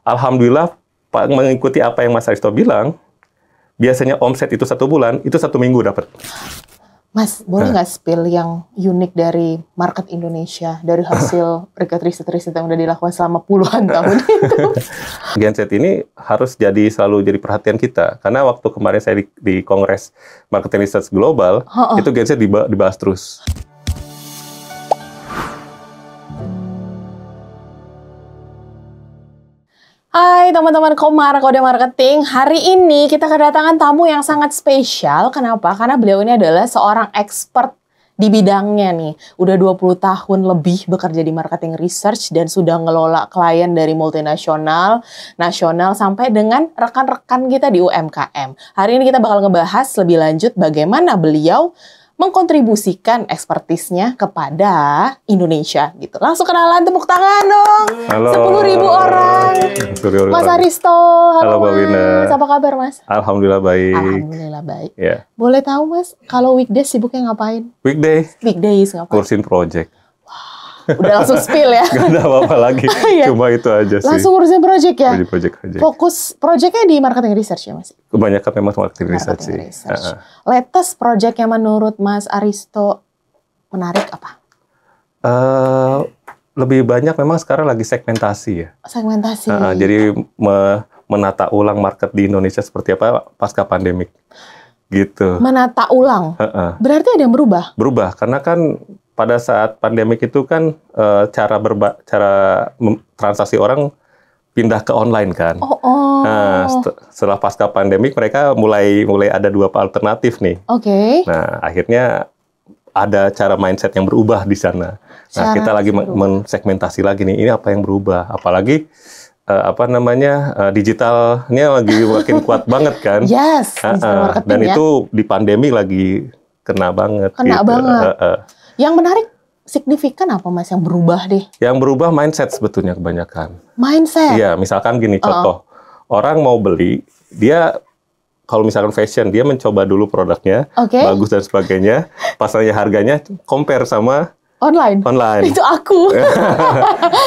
alhamdulillah Pak mengikuti apa yang Mas Aristo bilang, biasanya omset itu 1 bulan, itu 1 minggu dapat. Mas, boleh nggak spill yang unik dari market Indonesia, dari hasil riset yang udah dilakukan selama puluhan tahun itu? Genset ini harus selalu jadi perhatian kita. Karena waktu kemarin saya di Kongres Marketing Research Global, itu Genset dibahas terus. Hai teman-teman Komar Kode Marketing, hari ini kita kedatangan tamu yang sangat spesial. Kenapa? Karena beliau ini adalah seorang expert di bidangnya nih. Udah 20 tahun lebih bekerja di marketing research dan sudah ngelola klien dari multinasional, nasional, sampai dengan rekan-rekan kita di UMKM. Hari ini kita bakal ngebahas lebih lanjut bagaimana beliau mengkontribusikan ekspertisnya kepada Indonesia gitu. Langsung kenalan, tepuk tangan dong. Halo. 10.000 orang. Mas Aristo, halo Mbak Wina. Mas. Apa kabar Mas? Alhamdulillah baik. Alhamdulillah baik. Ya. Boleh tahu Mas, kalau weekdays sibuknya ngapain? Weekdays ngapain? Ngurusin project. Udah langsung spill ya? Gak ada apa-apa lagi, cuma itu aja sih. Langsung ngurusin project ya? Project aja. Fokus projectnya di marketing research ya Mas? Kebanyakan memang marketing research sih. Latest project yang menurut Mas Aristo menarik apa? Lebih banyak memang sekarang lagi segmentasi ya. Segmentasi. Jadi menata ulang market di Indonesia seperti apa pasca pandemik. Gitu. Menata ulang? Berarti ada yang berubah? Berubah, karena kan pada saat pandemik itu kan cara transaksi orang pindah ke online kan. Nah, setelah pasca pandemik mereka mulai ada 2 alternatif nih. Nah, akhirnya ada cara mindset yang berubah di sana. Nah, kita lagi mensegmentasi lagi nih, ini apa yang berubah? Apalagi digitalnya lagi makin kuat banget kan. Yes, digital marketing. Dan itu di pandemi lagi kena banget. Yang menarik, signifikan apa Mas yang berubah deh? Yang berubah mindset sebetulnya kebanyakan. Mindset? Iya, misalkan gini, contoh. Orang mau beli, dia kalau misalkan fashion, dia mencoba dulu produknya, bagus dan sebagainya, pasarnya harganya, compare sama online. Itu aku.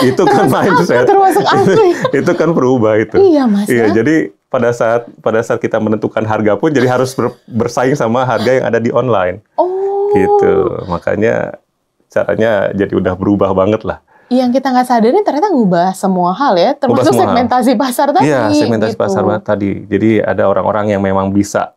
Itu kan mindset. Termasuk aku. Itu kan berubah itu. Iya Mas. Iya, jadi pada saat kita menentukan harga pun jadi harus bersaing sama harga yang ada di online. Gitu. Makanya caranya jadi udah berubah banget lah. Yang kita nggak sadarin ternyata ngubah semua hal ya, termasuk segmentasi pasar tadi. Iya, segmentasi pasar tadi. Jadi ada orang-orang yang memang bisa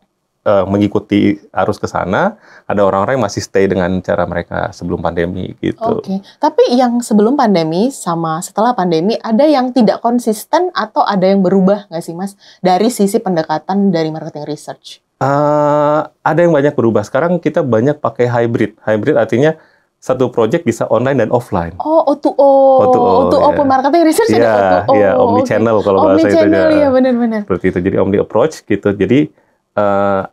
mengikuti arus ke sana, ada orang-orang yang masih stay dengan cara mereka sebelum pandemi gitu. Tapi yang sebelum pandemi sama setelah pandemi ada yang tidak konsisten atau ada yang berubah nggak sih Mas dari sisi pendekatan dari marketing research? Ada yang banyak berubah. Sekarang kita banyak pakai hybrid. Hybrid artinya satu project bisa online dan offline. O2O pun marketing research jadi O2O. Iya, omni-channel kalau bahasa itu. Omni-channel, iya benar-benar. Seperti itu, jadi omni approach gitu. Jadi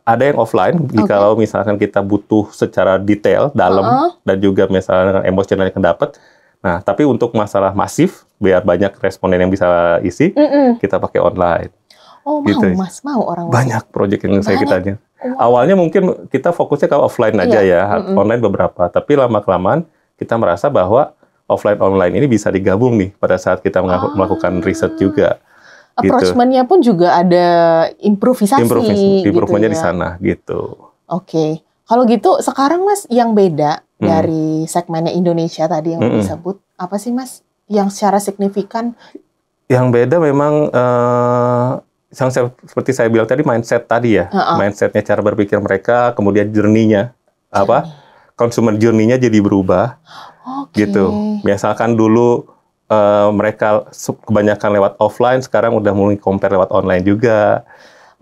ada yang offline, kalau misalkan kita butuh secara detail, dalam, dan juga misalnya emosional yang dapat. Nah, tapi untuk masalah masif, biar banyak responden yang bisa isi, kita pakai online. Gitu. Mas, mau orang banyak proyek yang saya kitanya. Awalnya mungkin kita fokusnya ke offline aja ya, online beberapa. Tapi lama-kelamaan kita merasa bahwa offline-online ini bisa digabung nih pada saat kita melakukan riset juga. Approach-nya pun juga ada improvisasi. Improvementnya gitu di sana gitu. Kalau gitu sekarang Mas yang beda dari segmennya Indonesia tadi yang disebut, apa sih Mas yang secara signifikan? Yang beda memang seperti saya bilang tadi, mindset tadi ya. Mindsetnya, cara berpikir mereka, kemudian journey-nya. Consumer journey-nya jadi berubah. Gitu. Misalkan dulu mereka kebanyakan lewat offline, sekarang udah mulai compare lewat online juga.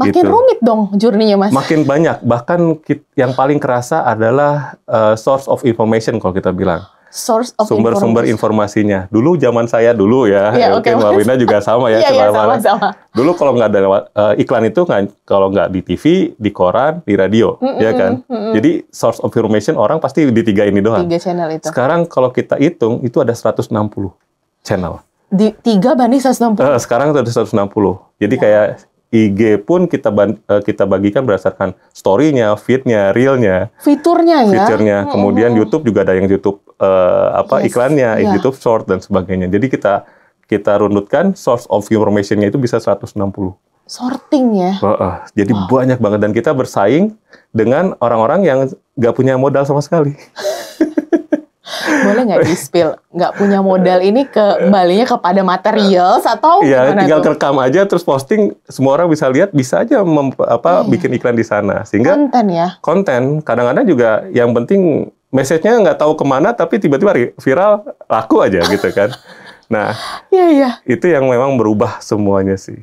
Makin rumit dong journey-nya Mas. Makin banyak. Bahkan yang paling kerasa adalah source of information kalau kita bilang. Sumber-sumber informasinya. Dulu zaman saya dulu ya, mungkin Mbak Wina juga sama ya. Sama. Dulu kalau nggak ada iklan itu, kalau nggak di TV, di koran, di radio, ya kan. Jadi source of information orang pasti di 3 ini doang. 3 channel itu. Sekarang kalau kita hitung itu ada 160 channel. Di 3 banding 160. Sekarang itu ada 160. Jadi kayak IG pun kita bagikan berdasarkan story-nya, feed-nya, reel-nya. Fiturnya ya? Kemudian YouTube juga ada yang YouTube iklannya, YouTube Short dan sebagainya. Jadi kita rundutkan source of information-nya itu bisa 160. Sorting ya? Jadi banyak banget, dan kita bersaing dengan orang-orang yang nggak punya modal sama sekali. Boleh nggak di-spill? Nggak punya modal ini kembalinya kepada material atau Iya, gimana tinggal tuh? rekam aja terus posting, semua orang bisa lihat, bisa aja bikin iklan di sana. Sehingga Konten ya? konten, kadang-kadang juga yang penting message-nya nggak tahu kemana, tapi tiba-tiba viral, laku aja gitu kan. Nah, Iya. itu yang memang berubah semuanya sih.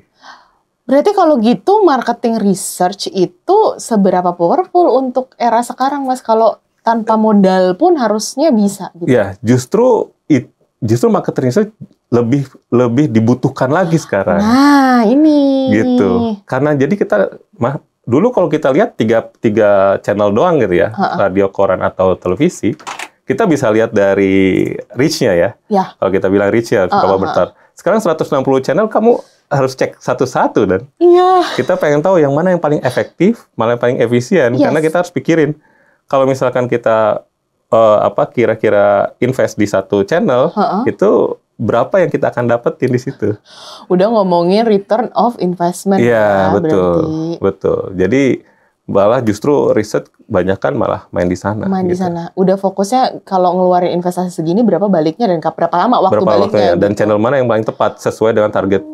Berarti kalau gitu marketing research itu seberapa powerful untuk era sekarang, Mas? Kalau tanpa modal pun harusnya bisa gitu. Ya, justru marketing research lebih dibutuhkan lagi sekarang. Nah, ini. Gitu. Karena jadi kita dulu kalau kita lihat tiga channel doang gitu ya, radio, koran atau televisi, kita bisa lihat dari reach-nya ya. Kalau kita bilang reach ya, berapa besar. Sekarang 160 channel kamu harus cek satu-satu, dan kita pengen tahu yang mana yang paling efektif, mana yang paling efisien, karena kita harus pikirin kalau misalkan kita kira-kira invest di satu channel, itu berapa yang kita akan dapetin di situ. Udah ngomongin return of investment. Iya, betul. Jadi malah justru riset banyakan malah main di sana. Di sana. Udah fokusnya kalau ngeluarin investasi segini berapa baliknya dan berapa lama waktu baliknya. Dan channel mana yang paling tepat sesuai dengan target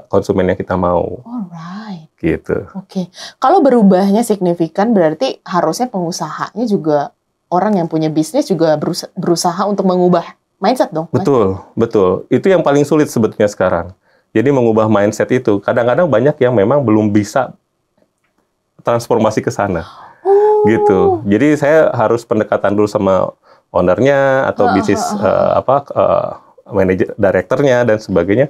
konsumen yang kita mau. Alright. Gitu. Oke. Kalau berubahnya signifikan berarti harusnya pengusahanya juga, orang yang punya bisnis juga berusaha untuk mengubah mindset dong. Betul. Itu yang paling sulit sebetulnya sekarang. Jadi mengubah mindset itu. Kadang-kadang banyak yang memang belum bisa transformasi ke sana. Gitu. Jadi saya harus pendekatan dulu sama ownernya atau bisnis manajer, direkturnya dan sebagainya,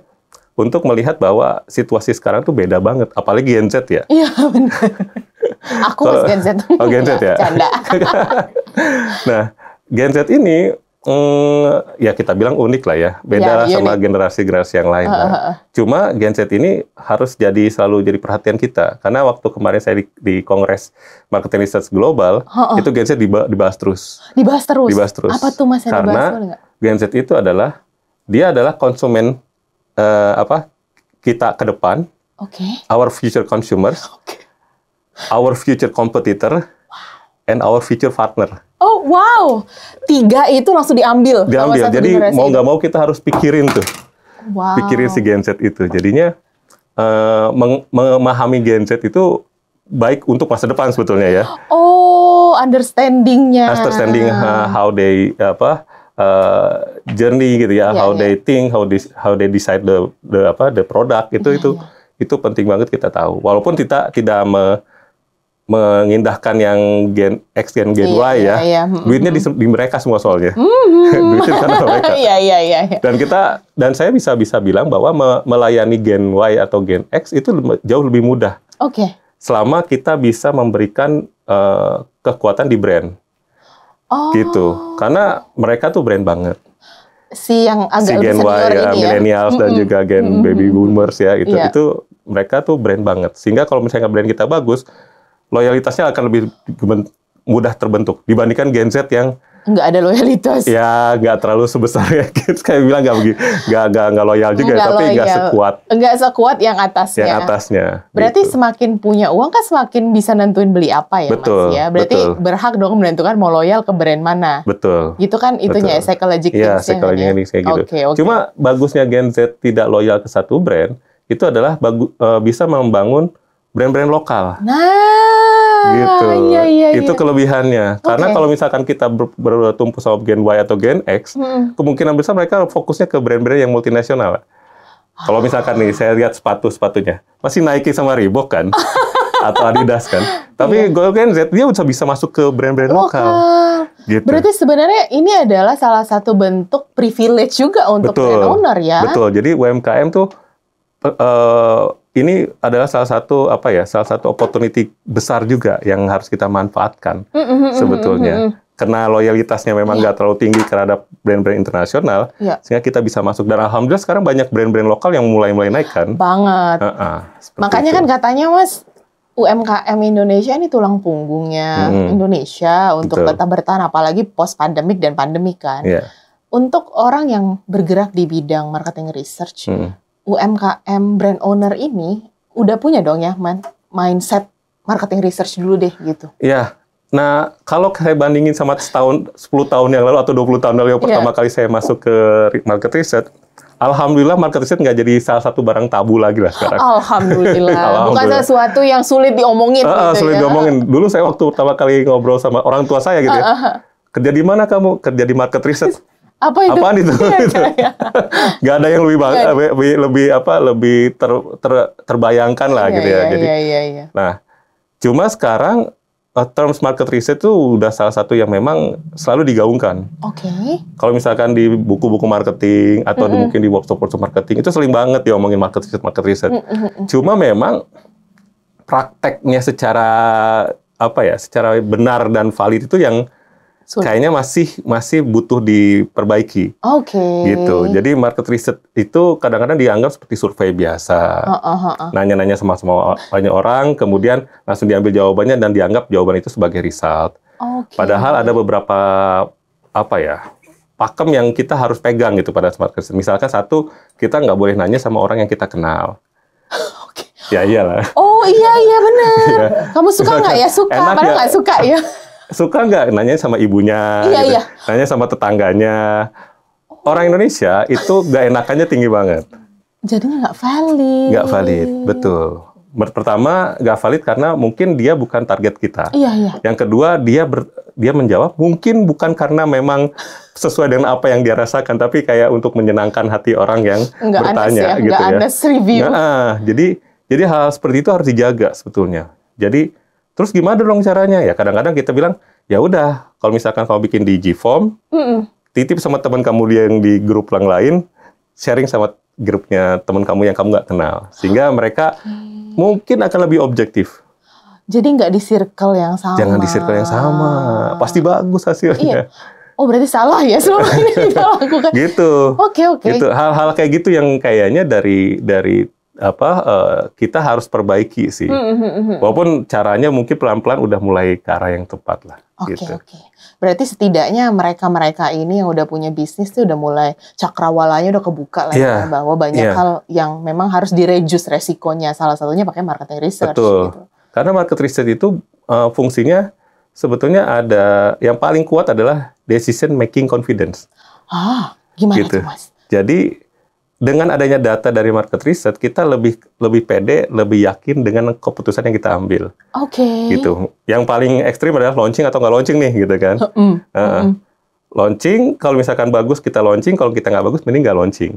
untuk melihat bahwa situasi sekarang tuh beda banget, apalagi Gen Z ya. Iya, benar. Aku masih Gen Z. Oh, Gen Z ya? Canda. Nah, Gen Z ini, ya kita bilang unik lah ya. Beda sama generasi-generasi yang lain. Cuma Gen Z ini harus selalu jadi perhatian kita. Karena waktu kemarin saya di Kongres Marketing Research Global, itu Gen Z dibahas terus. Dibahas terus? Apa tuh Mas yang dibahas? Karena Gen Z itu adalah konsumen kita ke depan, our future consumers, our future competitor, and our future partner. Oh wow, 3 itu langsung diambil. Jadi mau nggak mau kita harus pikirin tuh, pikirin si Gen Z itu. Jadinya memahami Gen Z itu baik untuk masa depan sebetulnya ya. Oh, understanding how they journey gitu ya, how they think, how they decide the product itu penting banget kita tahu. Walaupun kita tidak mengindahkan yang Gen X dan Gen Y ya, duitnya di mereka semua soalnya. Duitnya karena mereka. Dan saya bisa bilang bahwa melayani Gen Y atau Gen X itu jauh lebih mudah. Selama kita bisa memberikan kekuatan di brand. Gitu. Karena mereka tuh brand banget. Yang agak Gen lebih senior Y ya, millennials dan juga Gen baby boomers ya, itu mereka tuh brand banget. Sehingga kalau misalnya brand kita bagus, loyalitasnya akan lebih mudah terbentuk dibandingkan Gen Z yang nggak ada loyalitas. Ya, nggak terlalu sebesar ya. Kayak bilang nggak loyal juga, tapi nggak sekuat yang atasnya. Berarti semakin punya uang kan semakin bisa nentuin beli apa ya, Mas ya. Berarti berhak dong menentukan mau loyal ke brand mana. Betul. Gitu kan itunya psychological kayak gitu. Cuma bagusnya Gen Z tidak loyal ke satu brand itu adalah bisa membangun brand-brand lokal. Gitu. Itu kelebihannya. Karena kalau misalkan kita bertumpu sama Gen Y atau Gen X, kemungkinan besar mereka fokusnya ke brand-brand yang multinasional. Kalau misalkan nih, saya lihat sepatunya, masih Nike sama Reebok kan, atau Adidas kan. Tapi Gen Z dia bisa masuk ke brand-brand lokal. Gitu. Berarti sebenarnya ini adalah salah satu bentuk privilege juga untuk brand owner ya. Betul. Jadi UMKM tuh ini adalah salah satu opportunity besar juga yang harus kita manfaatkan sebetulnya. Karena loyalitasnya memang nggak terlalu tinggi terhadap brand-brand internasional, sehingga kita bisa masuk. Dan alhamdulillah sekarang banyak brand-brand lokal yang mulai naik kan. Banget. Makanya kan katanya Mas, UMKM Indonesia ini tulang punggungnya Indonesia untuk tetap bertahan, apalagi post pandemik dan pandemik kan. untuk orang yang bergerak di bidang marketing research, UMKM brand owner ini udah punya dong ya mindset marketing research dulu deh gitu. Iya. Nah, kalau saya bandingin sama 10 tahun yang lalu atau 20 tahun lalu yang pertama kali saya masuk ke market research, alhamdulillah market research nggak jadi salah satu barang tabu lagi lah sekarang. Alhamdulillah. Bukan sesuatu yang sulit diomongin gitu sulit diomongin. Dulu saya waktu pertama kali ngobrol sama orang tua saya gitu ya. Kerja di mana kamu? Kerja di market research. Apa itu? Apaan itu? Gak ada yang lebih terbayangkan lah gitu ya. Jadi, nah, cuma sekarang terms market research itu udah salah satu yang memang selalu digaungkan. Oke. Kalau misalkan di buku-buku marketing atau mungkin di workshop marketing itu sering banget diomongin market research. Cuma memang prakteknya secara benar dan valid itu yang kayaknya masih butuh diperbaiki. Gitu. Jadi market research itu kadang-kadang dianggap seperti survei biasa. Nanya-nanya sama banyak orang, kemudian langsung diambil jawabannya dan dianggap jawaban itu sebagai result. Padahal ada beberapa pakem yang kita harus pegang gitu pada market research. Misalkan satu, kita nggak boleh nanya sama orang yang kita kenal. Ya iyalah. Oh iya benar. Kamu suka nggak ya? Suka, padahal nggak suka ya. Suka nggak nanya sama ibunya, nanya sama tetangganya. Orang Indonesia itu nggak enakannya tinggi banget. Jadinya nggak valid. Nggak valid, betul. Pertama, nggak valid karena mungkin dia bukan target kita. Yang kedua, dia menjawab mungkin bukan karena memang sesuai dengan apa yang dia rasakan, tapi kayak untuk menyenangkan hati orang yang bertanya, gitu ya. Honest review. Nah, jadi hal seperti itu harus dijaga sebetulnya. Jadi terus gimana dong caranya? Ya kadang-kadang kita bilang, ya udah, kalau misalkan kamu bikin di G-Form, titip sama teman kamu yang di grup yang lain, sharing sama grupnya teman kamu yang kamu nggak kenal. Sehingga mereka mungkin akan lebih objektif. Jadi nggak di circle yang sama. Jangan di circle yang sama. Pasti bagus hasilnya. Oh berarti salah ya selama ini kita lakukan. Gitu. Oke. Gitu. Hal-hal kayak gitu yang kayaknya dari kita harus perbaiki sih. Walaupun caranya mungkin pelan-pelan udah mulai ke arah yang tepat lah. Oke. Berarti setidaknya mereka ini yang udah punya bisnis tuh udah mulai cakrawalanya udah kebuka lah ya, bahwa banyak hal yang memang harus direduce resikonya. Salah satunya pakai marketing research. Betul. Gitu. Karena market research itu fungsinya sebetulnya ada yang paling kuat adalah decision making confidence. Gimana gitu. Tuh, Mas? Jadi dengan adanya data dari market research, kita lebih pede, lebih yakin dengan keputusan yang kita ambil. Gitu. Yang paling ekstrim adalah launching atau nggak launching nih, gitu kan. Launching, kalau misalkan bagus kita launching, kalau kita nggak bagus mending nggak launching.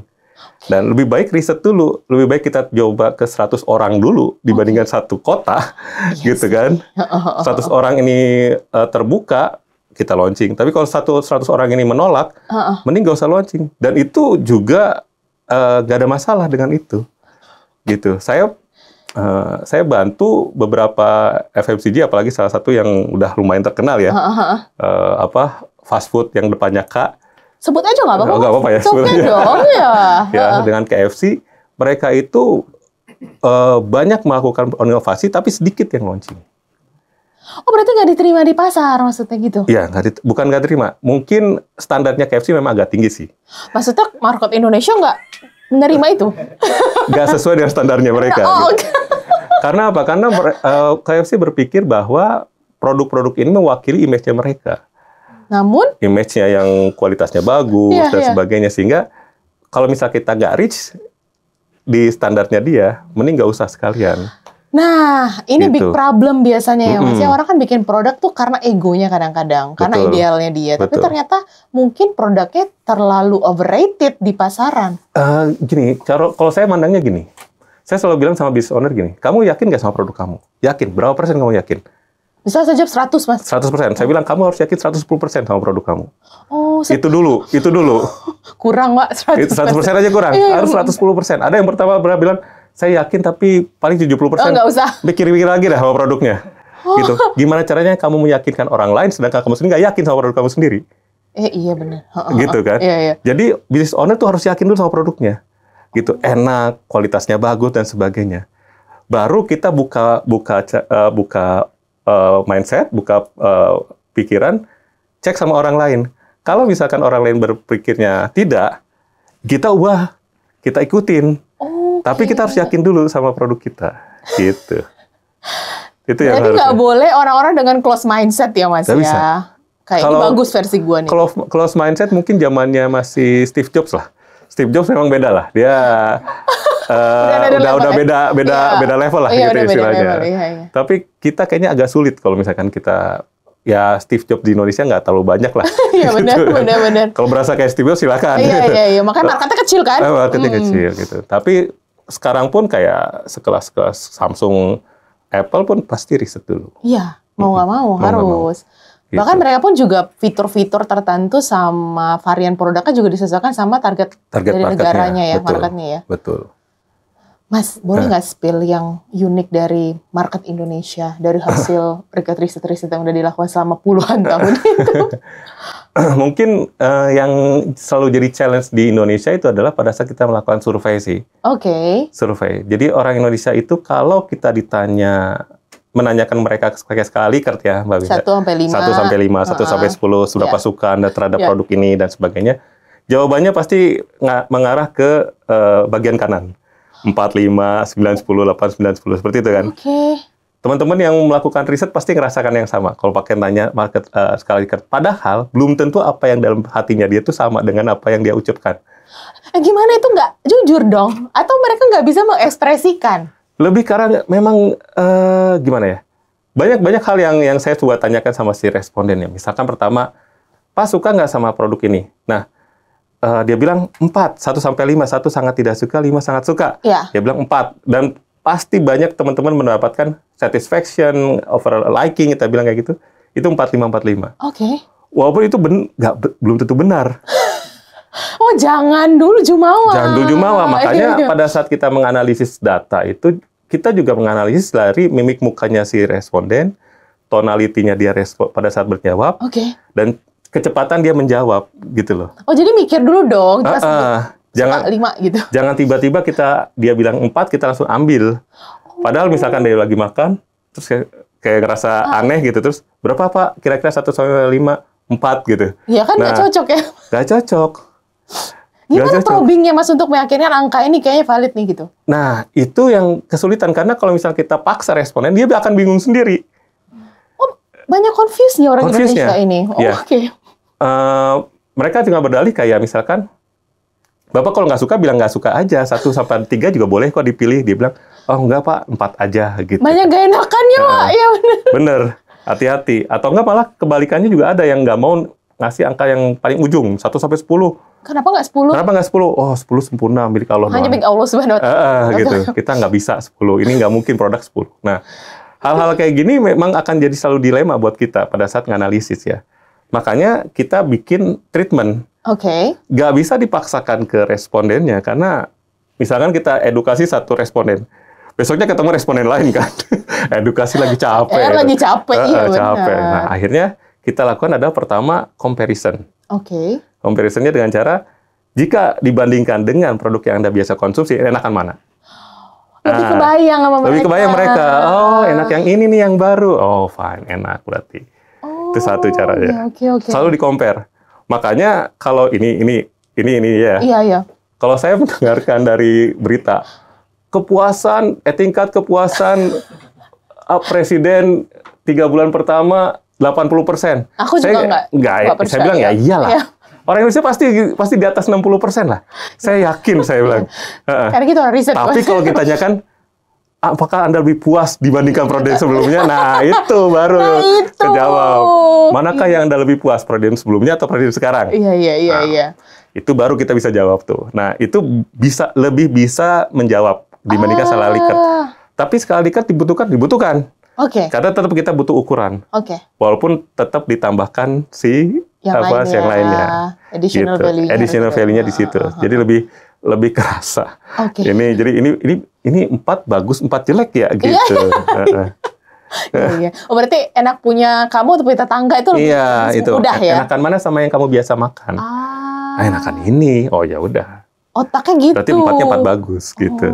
Dan lebih baik riset dulu, lebih baik kita coba ke 100 orang dulu dibandingkan satu kota, gitu kan. 100 orang ini terbuka, kita launching. Tapi kalau 100 orang ini menolak, mending nggak usah launching. Dan itu juga gak ada masalah dengan itu, gitu. Saya bantu beberapa FMCG, apalagi salah satu yang udah lumayan terkenal ya, fast food yang depannya K. Sebut aja nggak apa-apa. Nggak apa-apa ya. Sebut dong ya. Dengan KFC, mereka itu banyak melakukan inovasi, tapi sedikit yang launching. Oh berarti nggak diterima di pasar maksudnya gitu? Iya, bukan nggak diterima. Mungkin standarnya KFC memang agak tinggi sih. Maksudnya market Indonesia nggak menerima itu? Nggak sesuai dengan standarnya mereka. Gitu. Karena apa? Karena KFC berpikir bahwa produk-produk ini mewakili image-nya mereka. Namun? Image-nya yang kualitasnya bagus dan sebagainya. Sehingga kalau misal kita nggak reach di standarnya dia, mending nggak usah sekalian. Nah, ini gitu. Big problem biasanya ya Mas. Orang kan bikin produk tuh karena egonya kadang-kadang, karena idealnya dia. Tapi ternyata mungkin produknya terlalu overrated di pasaran. Gini, kalau saya mandangnya gini. Saya selalu bilang sama business owner gini, kamu yakin nggak sama produk kamu? Yakin. Berapa persen kamu yakin? Bisa saja 100, Mas. 100%. Saya bilang kamu harus yakin 110% sama produk kamu. Oh, itu dulu. Kurang, Pak. 100% aja kurang. Harus 110%. Ada yang pertama bilang, saya yakin tapi paling 70%. Nggak usah. Pikir-pikir lagi dah sama produknya. Gitu. Gimana caranya kamu meyakinkan orang lain sedangkan kamu sendiri nggak yakin sama produk kamu sendiri? Iya benar. Gitu kan? Iya. Jadi business owner tuh harus yakin dulu sama produknya. Gitu. Enak, kualitasnya bagus dan sebagainya. Baru kita buka mindset, buka pikiran, cek sama orang lain. Kalau misalkan orang lain berpikirnya tidak, kita ubah, kita ikutin. Tapi kita harus yakin dulu sama produk kita, gitu. Itu yang Jadi nggak boleh orang-orang dengan close mindset ya Mas ya. Bisa. Kayak ini bagus versi gua nih. Kalau close mindset mungkin zamannya masih Steve Jobs lah. Steve Jobs memang beda lah. Dia udah beda level lah gitu istilahnya. Tapi kita kayaknya agak sulit kalau misalkan kita ya Steve Jobs di Indonesia nggak terlalu banyak lah. Iya benar. Kalau berasa kayak Steve Jobs silakan. Iya. Makanya marketnya kecil kan? Marketnya kecil gitu. Tapi sekarang pun kayak sekelas Samsung, Apple pun pasti riset dulu. Iya, mau nggak mau harus. Gitu. Bahkan mereka pun juga fitur-fitur tertentu sama varian produknya juga disesuaikan sama target dari negaranya ya, marketnya ya. Betul. Mas, boleh nggak spill yang unik dari market Indonesia dari hasil riset yang udah dilakukan selama puluhan tahun itu? Mungkin yang selalu jadi challenge di Indonesia itu adalah pada saat kita melakukan survei sih. Oke. Survei. Jadi orang Indonesia itu kalau kita menanyakan mereka pakai skala Likert ya, Mbak Bisa. 1 sampai 5. 1 sampai 5, 1 sampai 10, seberapa suka Anda terhadap produk ini dan sebagainya. Jawabannya pasti mengarah ke bagian kanan. 4, 5, 9, 10, 8, 9, 10 seperti itu kan. Oke. Teman-teman yang melakukan riset pasti ngerasakan yang sama kalau pakai tanya market skala Likert. Padahal belum tentu apa yang dalam hatinya dia itu sama dengan apa yang dia ucapkan. Gimana itu nggak jujur dong? Atau mereka nggak bisa mengekspresikan? Lebih karena memang gimana ya? Banyak hal yang saya coba tanyakan sama si responden ya. Misalkan pertama, Pak suka nggak sama produk ini? Nah, dia bilang 4, 1 sampai 5, 1 sangat tidak suka, 5 sangat suka. Ya. Dia bilang 4 dan pasti banyak teman-teman mendapatkan satisfaction, overall liking, kita bilang kayak gitu. Itu 45, 45. Oke. Walaupun itu belum tentu benar. Oh, jangan dulu jumawa. Jangan dulu jumawa. Makanya pada saat kita menganalisis data itu, kita juga menganalisis dari mimik mukanya si responden, tonalitinya dia pada saat berjawab, dan kecepatan dia menjawab, gitu loh. Oh, jadi mikir dulu dong. Jangan 5 gitu. Jangan tiba-tiba dia bilang 4, kita langsung ambil. Padahal misalkan dia lagi makan, terus kayak ngerasa aneh gitu, terus berapa Pak? Kira-kira 1 sampai 5, 4 gitu. Iya kan nggak cocok ya? Nggak cocok. Gimana probingnya Mas untuk meyakinkan angka ini kayaknya valid nih gitu? Nah, itu yang kesulitan. Karena kalau misalnya kita paksa responden, dia akan bingung sendiri. Oh, banyak confuse-nya orang Indonesia ini. Oh, oke. Mereka juga berdalih kayak misalkan, Bapak kalau nggak suka, bilang nggak suka aja. 1 sampai 3 juga boleh kok dipilih. Dia bilang, oh enggak Pak, 4 aja gitu. Banyak gak enakannya Pak, ya bener. Bener, hati-hati. Atau enggak malah kebalikannya juga ada yang nggak mau ngasih angka yang paling ujung, 1 sampai 10. Kenapa nggak 10? Kenapa nggak 10? Oh, 10 sempurna milik Allah. Hanya milik Allah Subhanahu wa Ta'ala. Gitu. Kita nggak bisa 10. Ini nggak mungkin produk 10. Nah, hal-hal kayak gini memang akan jadi selalu dilema buat kita pada saat nganalisis ya. Makanya kita bikin treatment. Nggak bisa dipaksakan ke respondennya, karena misalkan kita edukasi satu responden, besoknya ketemu responden lain kan. Edukasi lagi capek. Lagi capek, iya benar. Capek. Nah, akhirnya kita lakukan adalah pertama comparison. Comparisonnya dengan cara, jika dibandingkan dengan produk yang Anda biasa konsumsi, enakan mana? Lebih kebayang sama mereka. Lebih kebayang mereka. Oh, enak yang ini nih yang baru. Oh, fine, enak berarti. Itu satu caranya. Selalu di-compare. Makanya kalau ini ya. Iya. Kalau saya mendengarkan dari berita, tingkat kepuasan presiden 3 bulan pertama 80%. Aku juga enggak. Saya bilang ya iyalah. Iya. Orang Indonesia pasti di atas 60% lah. Saya yakin, saya bilang. Karena kita orang riset. Tapi kalau kita tanyakan, apakah Anda lebih puas dibandingkan periode sebelumnya? Nah, itu baru kejawab. Manakah yang Anda lebih puas, periode sebelumnya atau periode sekarang? Iya. Itu baru kita bisa jawab tuh. Nah, itu lebih bisa menjawab dibandingkan skala Likert. Tapi skala Likert dibutuhkan. Karena tetap kita butuh ukuran. Walaupun tetap ditambahkan yang lainnya. Additional value-nya di situ. Jadi lebih kerasa. Ini 4 bagus, 4 jelek ya gitu. Iya. Oh, berarti enak punya kamu atau punya tetangga itu lebih mudah ya? Enakan mana sama yang kamu biasa makan? Enakan ini. Oh ya udah. Otaknya gitu. Berarti 4-nya 4 bagus gitu.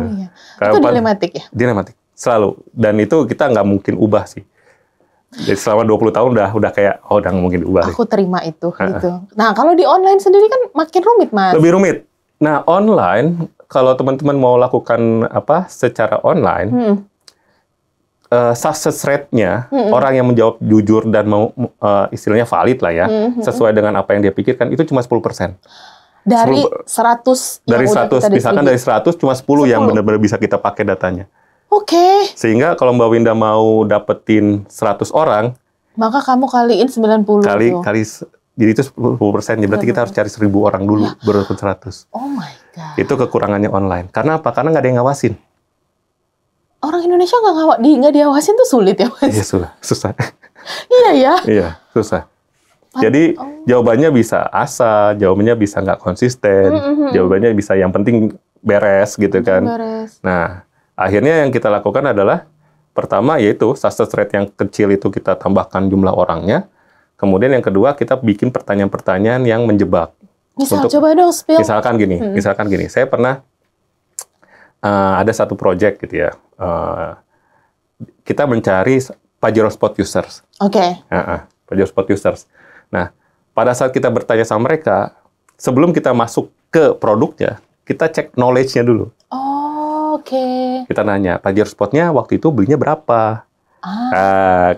Itu dilematik ya? Dilematik. Selalu. Dan itu kita nggak mungkin ubah sih. Jadi selama 20 tahun udah kayak udah nggak mungkin diubah. Aku terima itu gitu. Nah, kalau di online sendiri kan makin rumit, Mas. Lebih rumit. Nah, online kalau teman-teman mau lakukan secara online, success rate-nya orang yang menjawab jujur dan mau istilahnya valid lah ya, sesuai dengan apa yang dia pikirkan itu cuma 10%. Dari 100 dari 100 misalkan dari 100 cuma 10 yang benar-benar bisa kita pakai datanya. Oke. Sehingga kalau Mbak Winda mau dapetin 100 orang, maka kamu kaliin 90 kali jadi itu 10%. Berarti kita harus cari 1.000 orang dulu baru dapat 100. Oh my god. Itu kekurangannya online. Karena apa? Karena nggak ada yang ngawasin. Orang Indonesia nggak diawasin tuh sulit ya, Mas? Iya, susah. Iya ya? Iya, susah. Jadi jawabannya bisa asal, jawabannya bisa nggak konsisten, jawabannya bisa yang penting beres gitu kan. Beres. Nah, akhirnya yang kita lakukan adalah pertama yaitu success rate yang kecil itu kita tambahkan jumlah orangnya. Kemudian yang kedua kita bikin pertanyaan-pertanyaan yang menjebak. Coba dong spill. Misalkan gini, saya pernah ada satu project gitu ya. Kita mencari Pajero Spot users. Oke. Pajero Spot users. Nah, pada saat kita bertanya sama mereka, sebelum kita masuk ke produknya, kita cek knowledge-nya dulu. Oke. Kita nanya, Pajero Spot-nya waktu itu belinya berapa?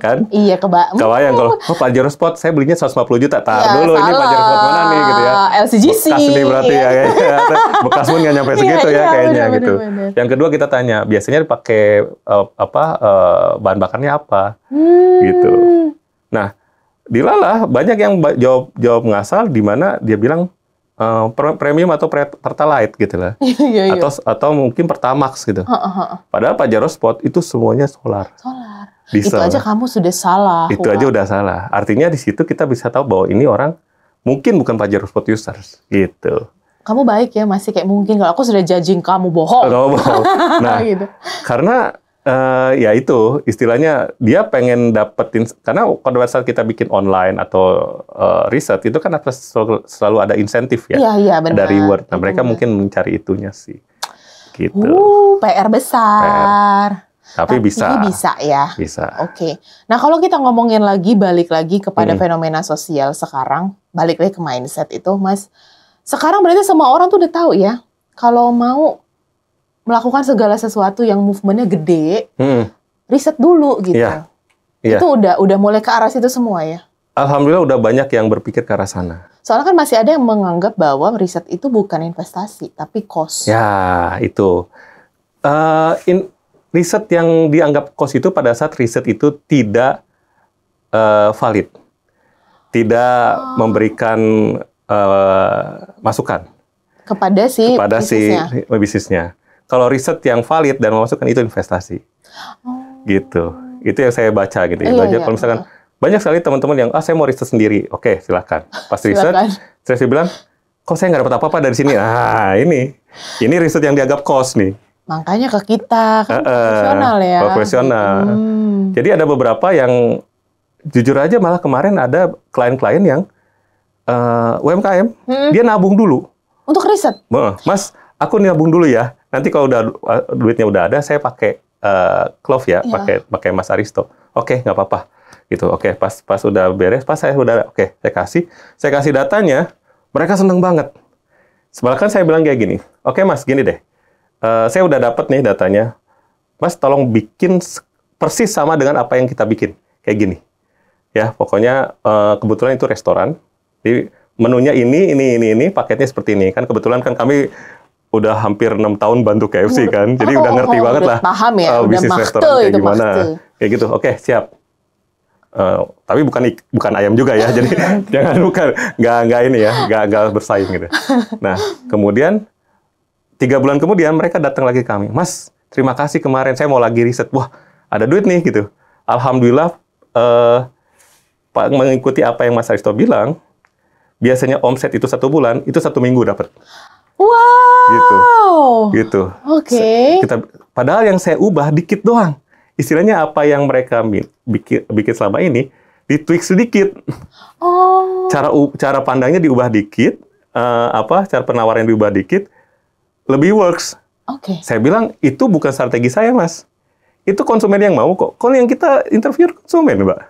Kan? Iya, kebayang kalau Pajero Spot saya belinya 150 juta. Dulu ini Pajero Spot mana nih gitu ya. LCGC. Bekas nih berarti ya kayaknya. Bekas pun nggak nyampe segitu ya kayaknya gitu. Bener. Yang kedua kita tanya, biasanya dipakai bahan bakarnya apa? Gitu. Nah, dilalah banyak yang jawab ngasal di mana dia bilang premium atau pertalite gitu lah. Atau mungkin pertamax gitu. Padahal Pajero Spot itu semuanya solar. Diesel. Itu aja kamu sudah salah. Itu aja udah salah. Artinya di situ kita bisa tahu bahwa ini orang mungkin bukan Pajero Spot users gitu. Kamu baik ya, masih kayak mungkin kalau aku sudah judging kamu bohong. Nah, gitu. Karena ya itu istilahnya dia pengen dapetin, karena pada saat kita bikin online atau riset itu kan selalu ada insentif ya. Iya, benar. Ada reward. Nah, mereka mungkin mencari itunya sih. Gitu. PR besar. Tapi bisa. Ini bisa ya? Bisa. Oke. Nah, kalau kita ngomongin balik lagi kepada fenomena sosial sekarang, balik lagi ke mindset itu, Mas. Sekarang berarti semua orang tuh udah tahu ya, kalau mau melakukan segala sesuatu yang movementnya gede, riset dulu gitu. Iya. Itu udah mulai ke arah situ semua ya? Alhamdulillah udah banyak yang berpikir ke arah sana. Soalnya kan masih ada yang menganggap bahwa riset itu bukan investasi, tapi cost. Ya, itu. Riset yang dianggap cost itu pada saat riset itu tidak valid, tidak memberikan masukan kepada si bisnisnya. Kalau riset yang valid dan memasukkan itu investasi, gitu. Itu yang saya baca gitu. Kalau misalkan banyak sekali teman-teman yang saya mau riset sendiri, oke silahkan. Pas riset, saya bilang, kok saya nggak dapat apa-apa dari sini? Ini riset yang dianggap cost nih. Makanya ke kita, kan profesional ya. Profesional. Jadi ada beberapa yang, jujur aja malah kemarin ada klien-klien yang UMKM, dia nabung dulu. Untuk riset? Mas, aku nabung dulu ya. Nanti kalau duitnya udah ada, saya pakai Clove ya, pakai Mas Aristo. Oke, nggak apa-apa. Gitu. Oke, pas udah beres, saya kasih datanya, mereka seneng banget. Bahkan saya bilang kayak gini, oke Mas, gini deh. Saya udah dapat nih datanya. Mas, tolong bikin persis sama dengan apa yang kita bikin. Kayak gini. Ya, pokoknya kebetulan itu restoran. Jadi menunya ini, paketnya seperti ini. Kan kebetulan kan kami udah hampir 6 tahun bantu KFC kan. Jadi udah ngerti banget lah. Paham ya, bisnis restoran kayak gimana. Kayak gitu. Oke, siap. Tapi bukan ayam juga ya. Jadi jangan nggak ini ya, nggak bersaing gitu. Nah, kemudian 3 bulan kemudian mereka datang lagi ke kami, Mas, terima kasih kemarin saya mau lagi riset, wah ada duit nih gitu. Alhamdulillah mengikuti apa yang Mas Aristo bilang, biasanya omset itu 1 bulan, itu 1 minggu dapat. Wow. Gitu. Oke. Padahal yang saya ubah dikit doang. Istilahnya apa yang mereka bikin selama ini ditweak sedikit. Cara pandangnya diubah dikit, cara penawaran diubah dikit. Lebih works. Oke. Saya bilang, itu bukan strategi saya, Mas. itu konsumen yang mau kok. Kalau yang kita interview konsumen, Mbak.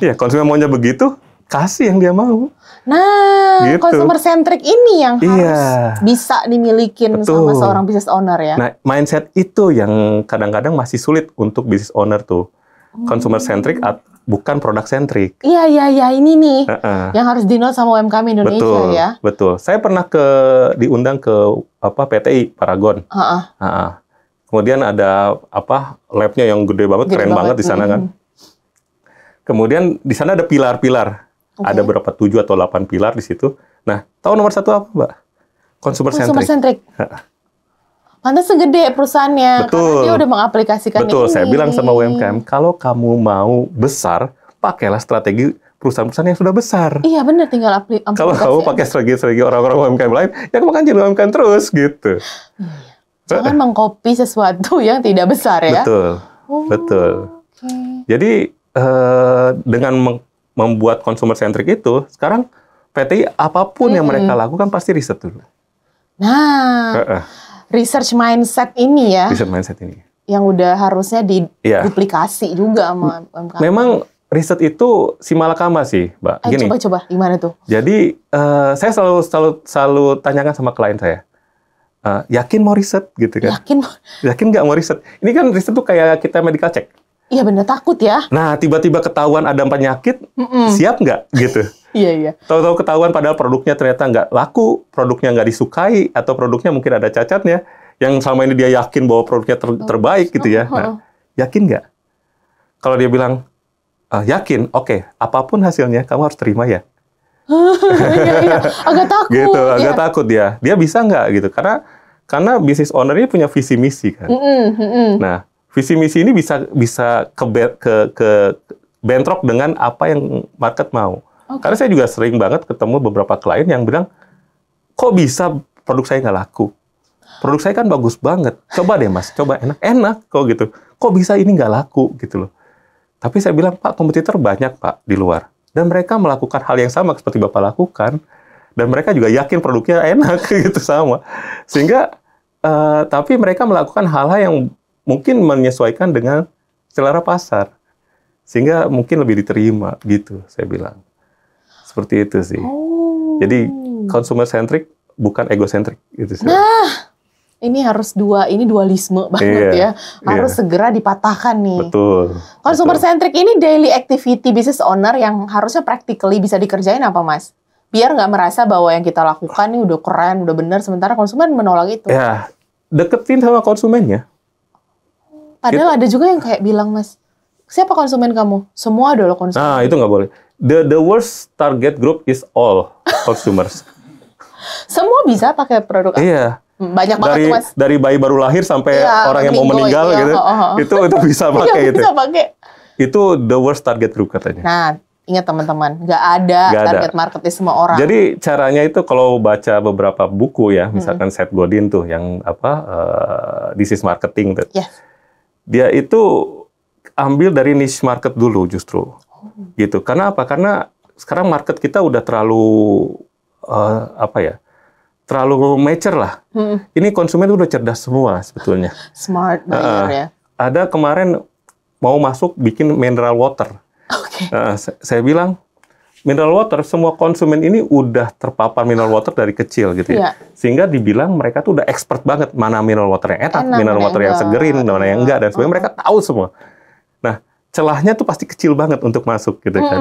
Iya, konsumen maunya begitu, kasih yang dia mau. Nah, gitu. Consumer centric ini yang harus bisa dimilikin sama seorang business owner ya. Nah, mindset itu yang kadang-kadang masih sulit untuk business owner tuh. Consumer centric bukan produk centric. Iya, ini nih yang harus di-note sama UMKM Indonesia ya. Betul. Saya pernah diundang ke PTI Paragon. Kemudian ada labnya yang gede banget, keren banget di sana kan. Kemudian di sana ada pilar-pilar. Ada berapa 7 atau 8 pilar di situ. Nah, tahu nomor 1 apa, Mbak? Consumer centric. Pantas segede perusahaannya. Betul. Karena dia udah mengaplikasikan ini. Saya bilang sama UMKM, kalau kamu mau besar, pakailah strategi perusahaan-perusahaan yang sudah besar. Iya, benar, tinggal aplikasi. Kalau kamu pakai strategi orang-orang UMKM lain, ya kamu kan jadi UMKM terus gitu. Jangan mengcopy sesuatu yang tidak besar ya. Betul. Jadi dengan membuat consumer centric itu, sekarang PTI apapun yang mereka lakukan pasti riset dulu. Nah, research mindset ini ya. Research mindset ini. Yang udah harusnya duplikasi juga sama UMKM. Memang riset itu si malakama sih, Mbak. Gini. Coba, gimana tuh? Jadi, saya selalu tanyakan sama klien saya, yakin mau riset gitu kan? Yakin nggak mau riset? Ini kan riset tuh kayak kita medical check. Iya benar, takut ya. Nah, tiba-tiba ketahuan ada penyakit, siap nggak gitu? Iya. Tahu-tahu ketahuan padahal produknya ternyata nggak laku, produknya nggak disukai, atau produknya mungkin ada cacatnya, yang selama ini dia yakin bahwa produknya terbaik gitu ya. Nah, yakin nggak? Kalau dia bilang, yakin, oke, apapun hasilnya kamu harus terima ya. Iya. Agak takut. Gitu, agak takut dia. Dia bisa nggak gitu? Karena business owner ini punya visi misi kan. Nah, visi misi ini bisa ke bentrok dengan apa yang market mau. Karena saya juga sering banget ketemu beberapa klien yang bilang, kok bisa produk saya nggak laku? Produk saya kan bagus banget. Coba deh Mas, coba enak kok gitu. Kok bisa ini nggak laku gitu loh. Tapi saya bilang, Pak, kompetitor banyak Pak di luar. Dan mereka melakukan hal yang sama seperti Bapak lakukan. Dan mereka juga yakin produknya enak gitu sama. Sehingga, tapi mereka melakukan hal-hal yang mungkin menyesuaikan dengan selera pasar. Sehingga mungkin lebih diterima gitu, saya bilang. Seperti itu sih. Jadi, consumer centric bukan egocentric gitu sih. Nah, ini harus ini dualisme banget ya. Harus segera dipatahkan nih. Betul. Consumer centric ini daily activity business owner yang harusnya practically bisa dikerjain apa, Mas? Biar nggak merasa bahwa yang kita lakukan ini udah keren, udah benar, sementara konsumen menolak itu. Ya, deketin sama konsumennya. Padahal ada juga yang kayak bilang, Mas, siapa konsumen kamu? Semua adalah konsumen. Nah, itu nggak boleh. The worst target group is all consumers. Semua bisa pakai produk. Iya. Banyak banget tuh, Mas. Dari bayi baru lahir sampai orang yang mau meninggal gitu. Itu bisa pakai itu. Bisa pakai. Itu the worst target group katanya. Nah, ingat teman-teman, nggak ada target marketnya semua orang. Jadi caranya itu kalau baca beberapa buku ya, misalkan Seth Godin tuh yang This is Marketing tuh. Yes. Dia itu ambil dari niche market dulu justru. Gitu. Karena apa? Karena sekarang market kita udah terlalu terlalu mature lah. Ini konsumen udah cerdas semua sebetulnya. Smart buyer ya. Ada kemarin mau masuk bikin mineral water. Saya bilang mineral water, semua konsumen ini udah terpapar mineral water dari kecil gitu ya. Sehingga dibilang mereka tuh udah expert banget mana mineral water yang enak mineral water yang segerin, mana yang enggak, dan sebagainya. Mereka tahu semua. Nah, celahnya tuh pasti kecil banget untuk masuk gitu kan.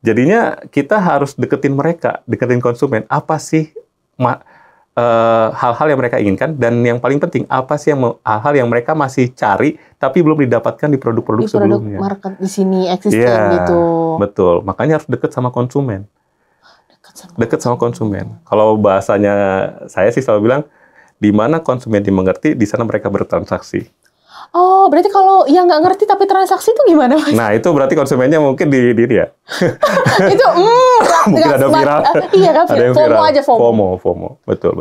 Jadinya kita harus deketin mereka, deketin konsumen. Apa sih hal-hal yang mereka inginkan, dan yang paling penting apa sih hal-hal yang mereka masih cari tapi belum didapatkan di produk-produk sebelumnya. Produk market di sini eksisten gitu. Betul. Makanya harus deket sama konsumen. Deket sama konsumen. Kalau bahasanya saya sih selalu bilang, di mana konsumen dimengerti, di sana mereka bertransaksi. Oh, berarti kalau yang nggak ngerti tapi transaksi itu gimana, Mas? Nah, itu berarti konsumennya mungkin di dia. Itu mungkin ada viral. Iya kan, FOMO aja, FOMO. Betul.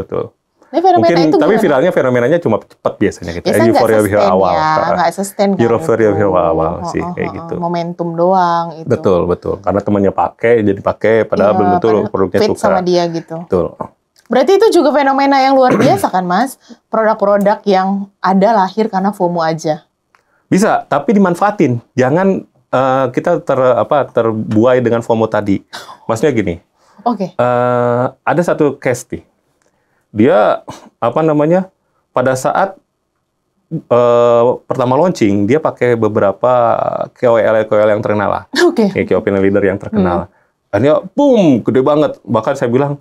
Nah, fenomena mungkin, itu tapi gimana? fenomenanya cuma cepat biasanya gitu. Biasanya Euforia awal. Nggak sustain kan. Euforia awal sih, kayak gitu. Momentum doang itu. Betul. Karena temannya pakai, jadi pakai, padahal belum tentu produknya fit suka. sama dia gitu. Betul. Berarti itu juga fenomena yang luar biasa kan, Mas? Produk-produk yang ada lahir karena FOMO aja. Bisa, tapi dimanfaatin. Jangan kita terbuai dengan FOMO tadi. Maksudnya gini. Oke. Ada satu case nih. Dia pada saat pertama launching, dia pakai beberapa KOL yang terkenal lah. Oke. Key opinion leader yang terkenal. Dan dia boom, gede banget. Bahkan saya bilang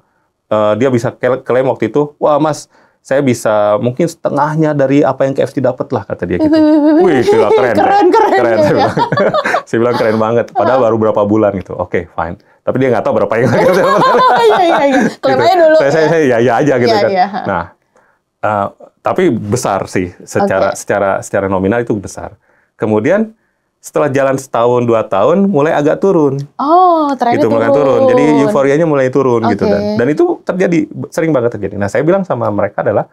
dia bisa klaim waktu itu, wah Mas, saya bisa mungkin setengahnya dari apa yang KFC dapat lah, kata dia gitu. Wih, gila, keren. Keren. Saya bilang keren banget. Padahal baru berapa bulan gitu. Oke, fine. Tapi dia nggak tahu berapa yang lagi. Iya. Klaim aja dulu. Saya ya aja gitu kan. Iya. Nah, tapi besar sih secara nominal itu besar. Kemudian setelah jalan setahun 2 tahun mulai agak turun. Oh, trennya mulai turun. Jadi euforianya mulai turun gitu dan itu terjadi, sering banget terjadi. Nah, saya bilang sama mereka adalah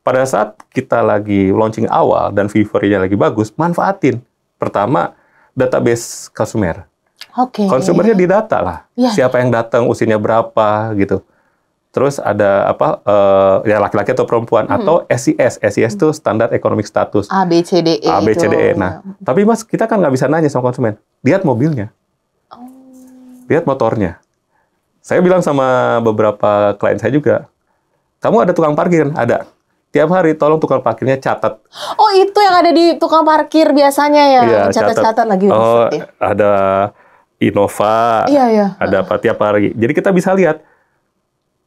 pada saat kita lagi launching awal dan euforianya lagi bagus, manfaatin. Pertama, database konsumer. Konsumernya didata lah. Siapa yang datang, usianya berapa gitu. Terus ada ya laki-laki atau perempuan atau SES. SES itu standar economic status. ABCDE. Nah, tapi Mas, kita kan nggak bisa nanya sama konsumen. Lihat mobilnya. Lihat motornya. Saya bilang sama beberapa klien saya juga, kamu ada tukang parkir? Ada. Tiap hari tolong tukang parkirnya catat. Oh, itu yang ada di tukang parkir biasanya ya? Iya, catat lagi. Ada Innova. Iya. Ada apa tiap hari. Jadi kita bisa lihat.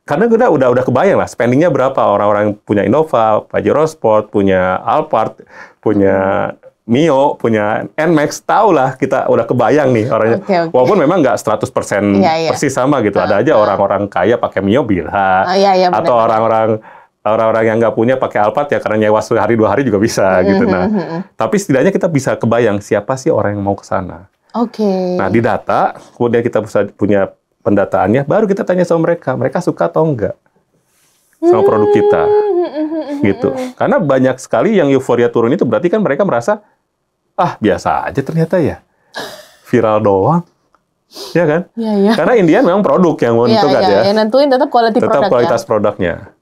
Karena kita udah kebayang lah spendingnya berapa, orang-orang punya Innova, Pajero Sport, punya Alphard, punya Mio, punya NMAX, tahu lah, kita udah kebayang nih orangnya. Walaupun memang nggak 100% persis sama gitu. Ada aja orang-orang kaya pakai Mio bisa, atau orang-orang yang nggak punya pakai Alphard ya karena nyewa sehari 2 hari juga bisa gitu. Nah, tapi setidaknya kita bisa kebayang siapa sih orang yang mau ke sana. Nah, di data, kemudian kita bisa punya pendataannya, baru kita tanya sama mereka suka atau enggak sama produk kita, gitu. Karena banyak sekali yang euforia turun itu berarti kan mereka merasa, biasa aja ternyata ya, viral doang, ya kan? Iya. Karena Indian memang produk yang menentukan ya. Yang nentuin tetap kualitas produknya,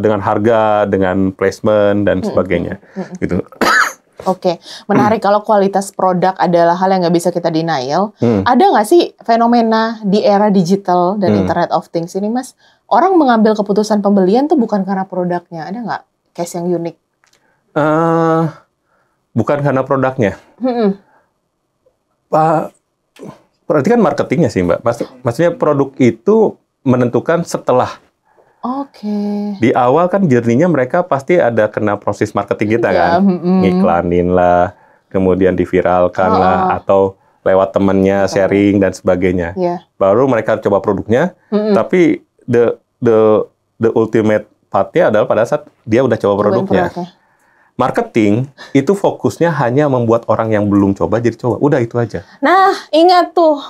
dengan harga, dengan placement dan sebagainya, gitu. Oke, menarik. Kalau kualitas produk adalah hal yang nggak bisa kita denial, ada nggak sih fenomena di era digital dan Internet of Things ini, Mas? Orang mengambil keputusan pembelian tuh bukan karena produknya. Ada nggak case yang unik? Bukan karena produknya. Berarti kan marketingnya sih, Mbak. Maksudnya produk itu menentukan setelah. Di awal kan journey-nya mereka pasti ada kena proses marketing kita kan. Ngiklanin lah, kemudian diviralkan lah, atau lewat temannya sharing dan sebagainya. Baru mereka coba produknya, tapi the ultimate part-nya adalah pada saat dia udah coba produknya. Marketing itu fokusnya hanya membuat orang yang belum coba jadi coba. Udah itu aja. Nah, ingat tuh.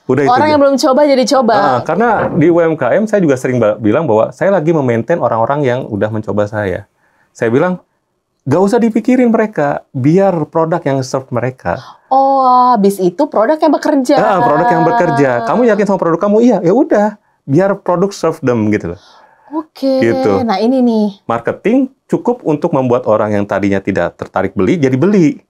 Orang yang belum coba jadi coba. Karena di UMKM saya juga sering bilang bahwa saya lagi memaintain orang-orang yang udah mencoba saya. Saya bilang, gak usah dipikirin mereka, biar produk yang serve mereka. Habis itu produk yang bekerja. Produk yang bekerja. Kamu yakin sama produk kamu? Iya, ya udah, biar produk serve them gitu. Gitu. Nah ini nih. Marketing cukup untuk membuat orang yang tadinya tidak tertarik beli, jadi beli.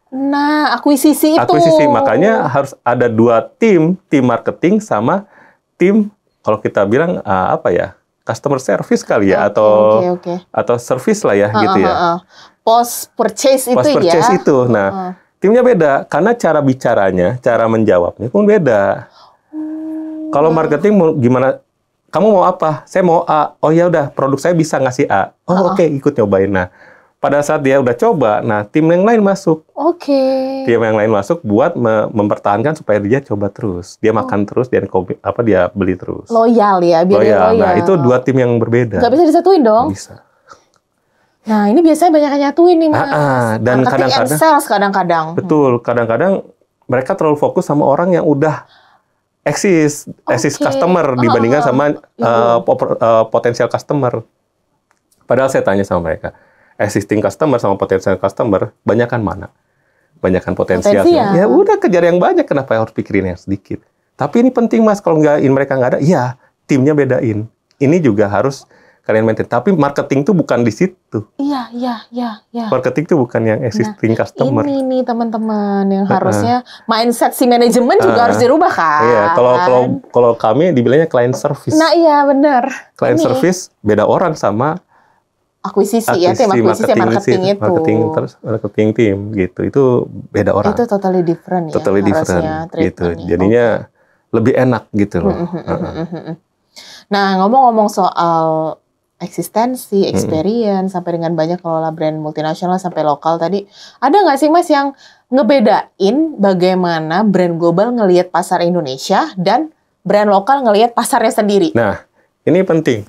Nah, akuisisi itu. Makanya harus ada 2 tim marketing sama tim, kalau kita bilang customer service kali ya, atau service lah ya, gitu ya. Post purchase itu. Nah, timnya beda karena cara bicaranya, cara menjawabnya pun beda. Kalau marketing gimana? Kamu mau apa? Saya mau A. Oh ya udah, produk saya bisa ngasih A. Oke, ikut nyobain. Nah, pada saat dia udah coba, nah tim yang lain masuk. Tim yang lain masuk buat mempertahankan supaya dia coba terus. Dia makan terus, dia beli terus. Loyal ya, biar dia loyal. Nah, itu 2 tim yang berbeda. Nggak bisa disatuin dong? Nggak bisa. Nah, ini biasanya banyak yang nyatuin nih, Mas. Dan kadang-kadang sales kadang-kadang. Betul, kadang-kadang mereka terlalu fokus sama orang yang udah eksis customer dibandingkan sama potensial customer. Padahal saya tanya sama mereka, existing customer sama potensial customer, banyakan mana? Banyakan potensial. Ya udah kejar yang banyak, kenapa harus pikirin yang sedikit? Tapi ini penting Mas, kalau mereka nggak ada, ya timnya bedain. Ini juga harus kalian maintain. Tapi marketing tuh bukan di situ. Iya. Marketing tuh bukan yang existing customer. Ini nih teman-teman yang harusnya mindset si manajemen juga harus dirubah kan. Iya, kalau kami dibilangnya client service. Nah iya benar. Client service beda orang sama akuisisi ya, tim akuisisi marketing itu. Marketing tim gitu. Itu beda orang. Itu totally different ya. Totally different gitu. Jadinya lebih enak gitu loh. Nah, ngomong-ngomong soal eksistensi, experience, sampai dengan banyak kelola brand multinasional sampai lokal tadi, ada nggak sih Mas yang ngebedain bagaimana brand global ngelihat pasar Indonesia dan brand lokal ngelihat pasarnya sendiri? Nah, ini penting.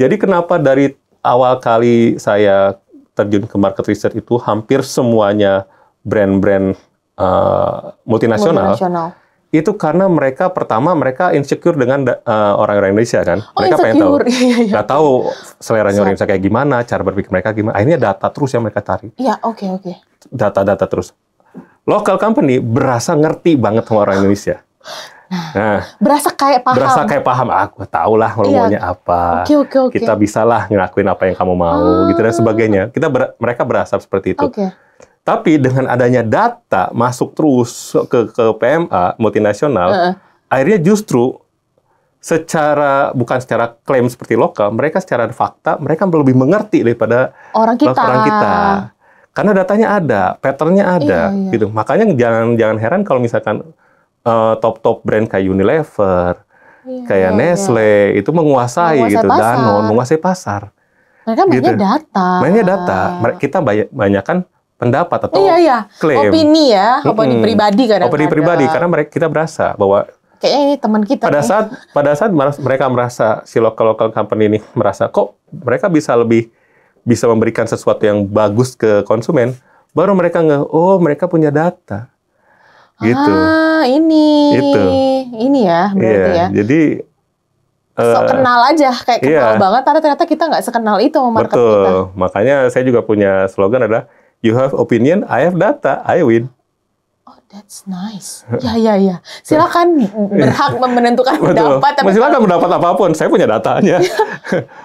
Jadi kenapa dari awal kali saya terjun ke market research itu hampir semuanya brand-brand multinasional. Itu karena mereka insecure dengan orang-orang Indonesia kan. Mereka pengen tahu, nggak tahu seleranya orang Indonesia kayak gimana, cara berpikir mereka gimana. Akhirnya data terus yang mereka cari. Iya, oke. Data terus. Local company berasa ngerti banget sama orang Indonesia. Nah, berasa kayak paham. Aku tahu lah maunya apa. Oke. Kita bisalah ngelakuin apa yang kamu mau, gitu dan sebagainya. Mereka berasa seperti itu. Tapi dengan adanya data masuk terus ke PMA multinasional, akhirnya justru bukan secara klaim seperti lokal, mereka secara fakta mereka lebih mengerti daripada orang kita. Karena datanya ada, patternnya ada, gitu. Makanya jangan heran kalau misalkan top brand kayak Unilever, kayak Nestle itu menguasai gitu, Danone menguasai pasar. Mereka mainnya data. Kita banyakkan pendapat atau klaim. Opini pribadi kadang-kadang. Opini pribadi karena kita berasa bahwa kayaknya ini teman kita. Pada saat mereka merasa si local company ini merasa kok mereka bisa memberikan sesuatu yang bagus ke konsumen, baru mereka mereka punya data. Gitu. Ini ya berarti ya. Jadi kenal aja kayak kenal banget, tapi ternyata kita nggak sekenal itu sama market kita. Betul. Makanya saya juga punya slogan adalah you have opinion, I have data, I win. Oh, that's nice. Ya. Silakan berhak menentukan pendapat. Silakan pendapat apapun. Saya punya datanya.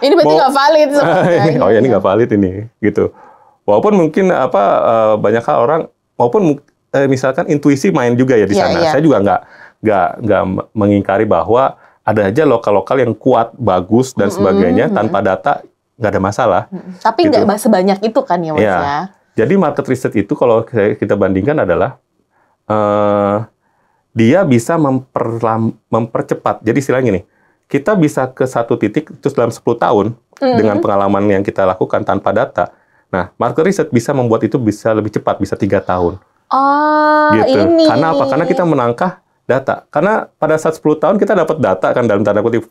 Ini berarti nggak valid sebenarnya. Oh ya, ini nggak valid ini, gitu. Walaupun mungkin banyak orang, maupun misalkan intuisi main juga ya di sana. Saya juga nggak mengingkari bahwa ada aja lokal-lokal yang kuat, bagus dan sebagainya tanpa data nggak ada masalah. Tapi nggak sebanyak itu kan ya Mas ya. Jadi market research itu kalau kita bandingkan adalah dia bisa mempercepat. Jadi istilahnya nih, kita bisa ke satu titik terus dalam 10 tahun dengan pengalaman yang kita lakukan tanpa data. Nah, market research bisa membuat itu bisa lebih cepat, bisa 3 tahun. Gitu. Karena apa? Karena kita menangkah data. Karena pada saat 10 tahun kita dapat data kan dalam tanda kutip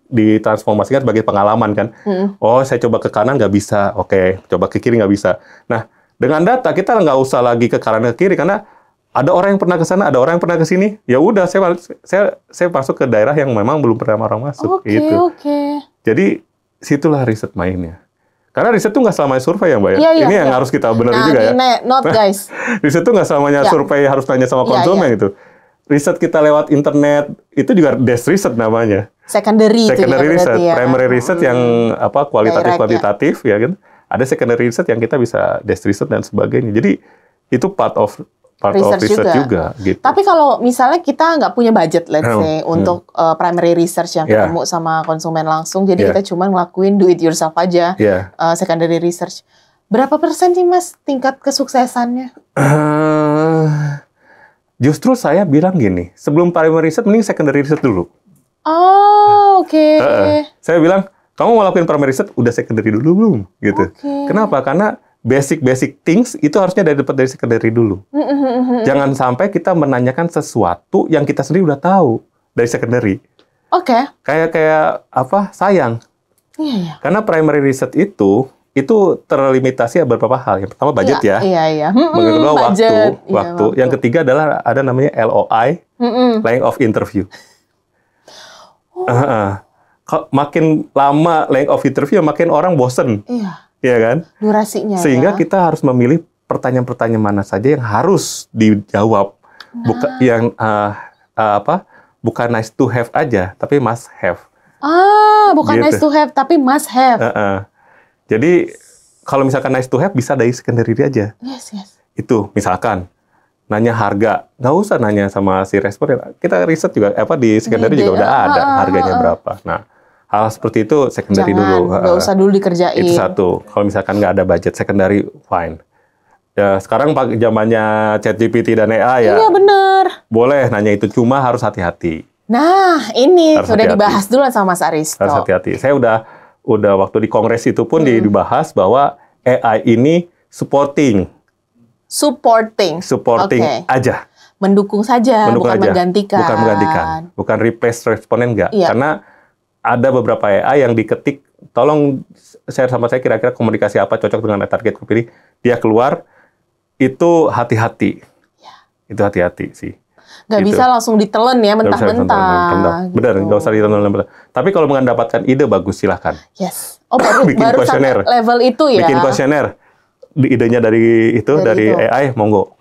ditransformasikan sebagai pengalaman kan. Oh, saya coba ke kanan nggak bisa. Oke, coba ke kiri nggak bisa. Nah, dengan data kita nggak usah lagi ke kanan ke kiri karena ada orang yang pernah ke sana, ada orang yang pernah ke sini. Ya udah, saya masuk ke daerah yang memang belum pernah orang masuk. Gitu. Jadi situlah riset mainnya. Karena riset itu nggak selamanya survei ya Mbak ya. Ini yang harus kita benerin juga ya. Guys. Riset itu nggak selamanya survei harus tanya sama konsumen itu. Riset kita lewat internet itu juga desk research namanya. Secondary research, ya. Primary research yang kualitatif ya kan. Ada secondary research yang kita bisa desk research dan sebagainya. Jadi itu part of research juga gitu. Tapi kalau misalnya kita nggak punya budget let's say untuk primary research yang ketemu sama konsumen langsung, jadi kita cuma ngelakuin do it yourself aja. Secondary research. Berapa persen sih Mas tingkat kesuksesannya? Justru saya bilang gini, sebelum primary research, mending secondary research dulu. Oh, oke. Saya bilang, kamu mau lakuin primary research, udah secondary dulu belum? Gitu. Kenapa? Karena basic things itu harusnya dapat dari secondary dulu. Jangan sampai kita menanyakan sesuatu yang kita sendiri udah tahu dari secondary. Kayak apa? Sayang. Karena primary research itu terlimitasi beberapa hal. Yang pertama budget ya. Yang kedua waktu. Yang ketiga adalah ada namanya LOI, length of interview. Makin lama length of interview, makin orang bosen. Iya kan? Durasinya. Sehingga kita harus memilih pertanyaan-pertanyaan mana saja yang harus dijawab. Bukan nice to have aja, tapi must have. Bukan gitu. nice to have, tapi must have. Jadi kalau misalkan nice to have bisa dari secondary aja. Yes. Itu misalkan nanya harga, nggak usah nanya sama si responden. Kita riset juga di secondary juga udah ada harganya berapa. Nah, hal seperti itu secondary dulu. Nggak usah dulu dikerjain. Itu satu. Kalau misalkan nggak ada budget secondary, fine. Ya sekarang zamannya ChatGPT dan AI ya. Iya benar. Boleh nanya itu, cuma harus hati-hati. Nah, ini Harus sudah hati-hati. dibahas dulu sama Mas Aristo. Harus hati-hati. Saya udah waktu di kongres itu pun dibahas bahwa AI ini supporting Okay. aja. Mendukung saja, bukan aja. menggantikan. Bukan menggantikan. Bukan replace responden enggak. Iya. Karena ada beberapa AI yang diketik, tolong share sama saya kira-kira komunikasi apa cocok dengan target kepilih. Dia keluar, itu hati-hati. Ya. Itu hati-hati sih. Nggak Gitu. bisa langsung ditelen ya, mentah-mentah. Gitu. Benar, nggak usah ditelen. Tapi kalau mendapatkan ide bagus, silahkan. Yes. Baru Bikin sampai kuesioner. level itu ya. Bikin kuesioner. Idenya dari itu. AI, monggo.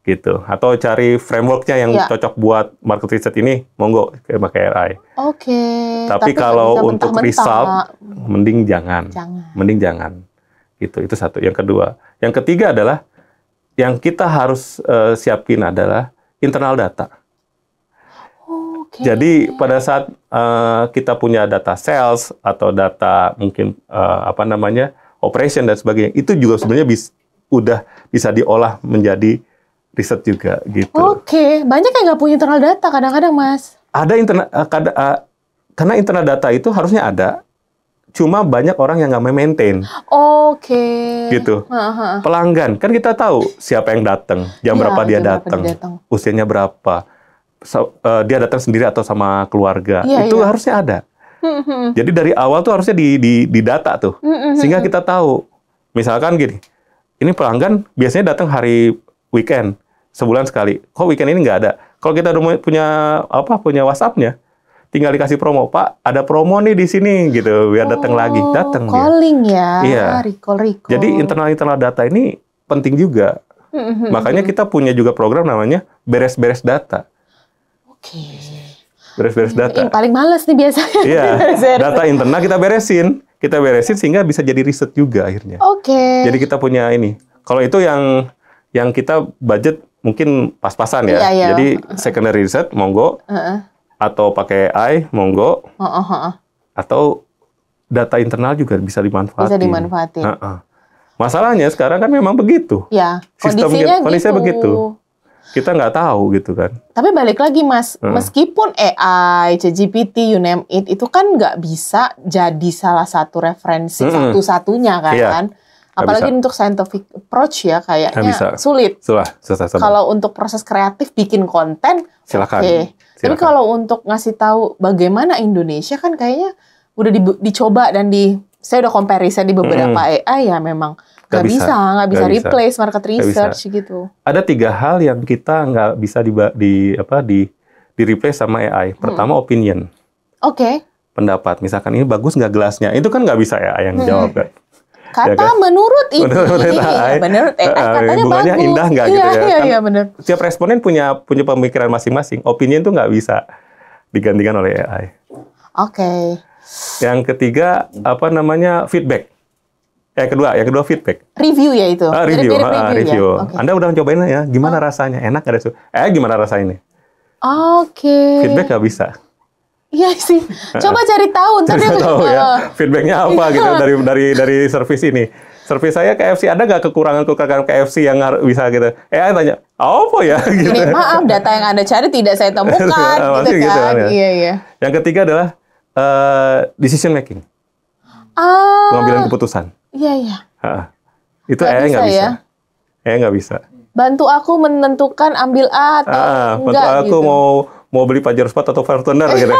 Gitu. Atau cari frameworknya yang cocok buat market research ini, monggo pakai AI. Oke. Tapi kalau untuk result, mending jangan. Mending jangan. Gitu. Itu satu. Yang kedua. Yang ketiga adalah, yang kita harus siapin adalah internal data. Jadi pada saat kita punya data sales atau data mungkin operation dan sebagainya, itu juga sebenarnya udah bisa diolah menjadi riset juga gitu. Oke, banyak yang nggak punya internal data kadang-kadang, Mas. Ada karena internal data itu harusnya ada, cuma banyak orang yang nggak maintain. Oke. Gitu. Pelanggan, kan kita tahu siapa yang datang, jam berapa dia datang, usianya berapa, dia datang sendiri atau sama keluarga. Itu harusnya ada. Jadi dari awal tuh harusnya di data tuh, sehingga kita tahu. Misalkan gini, ini pelanggan biasanya datang hari weekend, sebulan sekali. Kok weekend ini nggak ada? Kalau kita udah punya WhatsApp-nya, tinggal dikasih promo, Pak, ada promo nih di sini gitu, biar datang lagi, datang dia. Calling ya, iya. Recall. Jadi internal data ini penting juga. Makanya kita punya juga program namanya beres-beres data. Oke. Beres-beres data. Yang paling males nih biasanya. Iya, data internal kita beresin sehingga bisa jadi riset juga akhirnya. Oke. Jadi kita punya ini. Kalau itu yang kita budget mungkin pas-pasan ya. Iya. Jadi secondary research monggo. Atau pakai AI, monggo. Atau data internal juga bisa dimanfaatin. Masalahnya sekarang kan memang begitu. Ya, kondisinya begitu. Kita nggak tahu gitu kan. Tapi balik lagi, Mas, meskipun AI, ChatGPT, you name it, itu kan nggak bisa jadi salah satu referensi satu-satunya kan. Apalagi untuk scientific approach ya, kayaknya sulit. Susah. Kalau untuk proses kreatif bikin konten, silakan. Oke. Tapi kalau untuk ngasih tahu bagaimana Indonesia kan kayaknya udah dicoba dan saya udah comparison di beberapa AI ya memang nggak bisa replace market research gitu. Ada 3 hal yang kita nggak bisa di replace sama AI. Pertama opinion. Oke. Pendapat. Misalkan ini bagus nggak gelasnya, itu kan nggak bisa AI yang jawab kan. Kata ya kan? menurut ini, menurut AI katanya bunganya bagus. Indah nggak gitu ya? Iya, benar. Tiap responden punya pemikiran masing-masing. Opinion tuh nggak bisa digantikan oleh AI. Oke. Yang ketiga feedback. Yang kedua feedback. Review ya itu. Review. Ya? Okay. Anda udah cobain ya? Gimana rasanya? Enak nggak ada? Gimana rasanya? Oke. Feedback nggak bisa. Iya sih. Coba cari tahu. Ntar dia tahu ya. Feedbacknya apa gitu dari servis ini. Servis saya KFC, ada nggak kekurangan KFC yang bisa gitu? Tanya, apa ya? Gitu. Ini maaf, data yang Anda cari tidak saya temukan. gitu kan. Iya. Yang ketiga adalah decision making. Pengambilan keputusan. Iya. Itu AI nggak bisa. AI nggak bisa. Bantu aku menentukan ambil A atau enggak. Bantu aku gitu. mau beli Pajero Sport atau Fortuner gitu.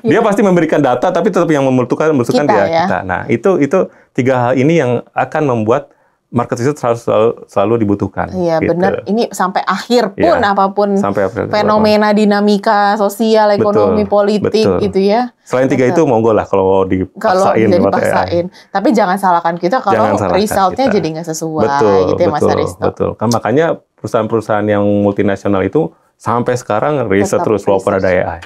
Dia pasti memberikan data, tapi tetap yang menentukan kita. Nah, itu 3 hal ini yang akan membuat market research selalu dibutuhkan. Iya, gitu. benar. Ini sampai akhir pun apapun fenomena apapun. Dinamika sosial, ekonomi, politik gitu ya. Selain 3 itu monggo lah kalau dipaksain. Tapi jangan salahkan kita kalau resultnya jadi nggak sesuai gitu ya, Mas Aristo. Betul. Kan makanya perusahaan-perusahaan yang multinasional itu sampai sekarang riset terus walaupun ada AI.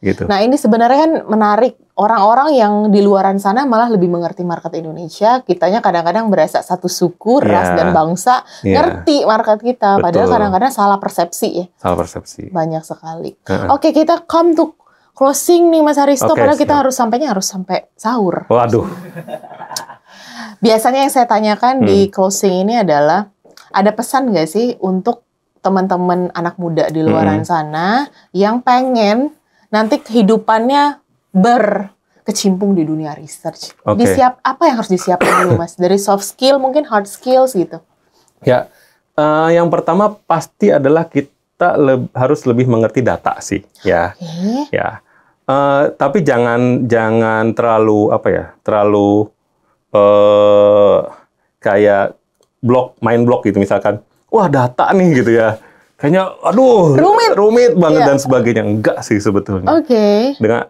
gitu. Nah ini sebenarnya kan menarik, orang-orang yang di luaran sana malah lebih mengerti market Indonesia. Kitanya kadang-kadang berasa satu suku, ras dan bangsa ngerti market kita. Padahal kadang-kadang salah persepsi ya. Salah persepsi. Banyak sekali. Oke, kita come to closing nih Mas Haristo. Padahal kita harus sampai sahur. Waduh. Biasanya yang saya tanyakan di closing ini adalah, ada pesan nggak sih untuk teman-teman anak muda di luaran sana yang pengen nanti kehidupannya berkecimpung di dunia research. Apa yang harus disiapkan dulu, Mas? Dari soft skill, mungkin hard skills gitu. Ya, yang pertama pasti adalah kita harus lebih mengerti data sih, ya. Ya. Tapi jangan terlalu terlalu kayak main blok gitu, misalkan, wah data nih gitu ya. Kayaknya, aduh, rumit banget dan sebagainya. Enggak sih sebetulnya. Dengan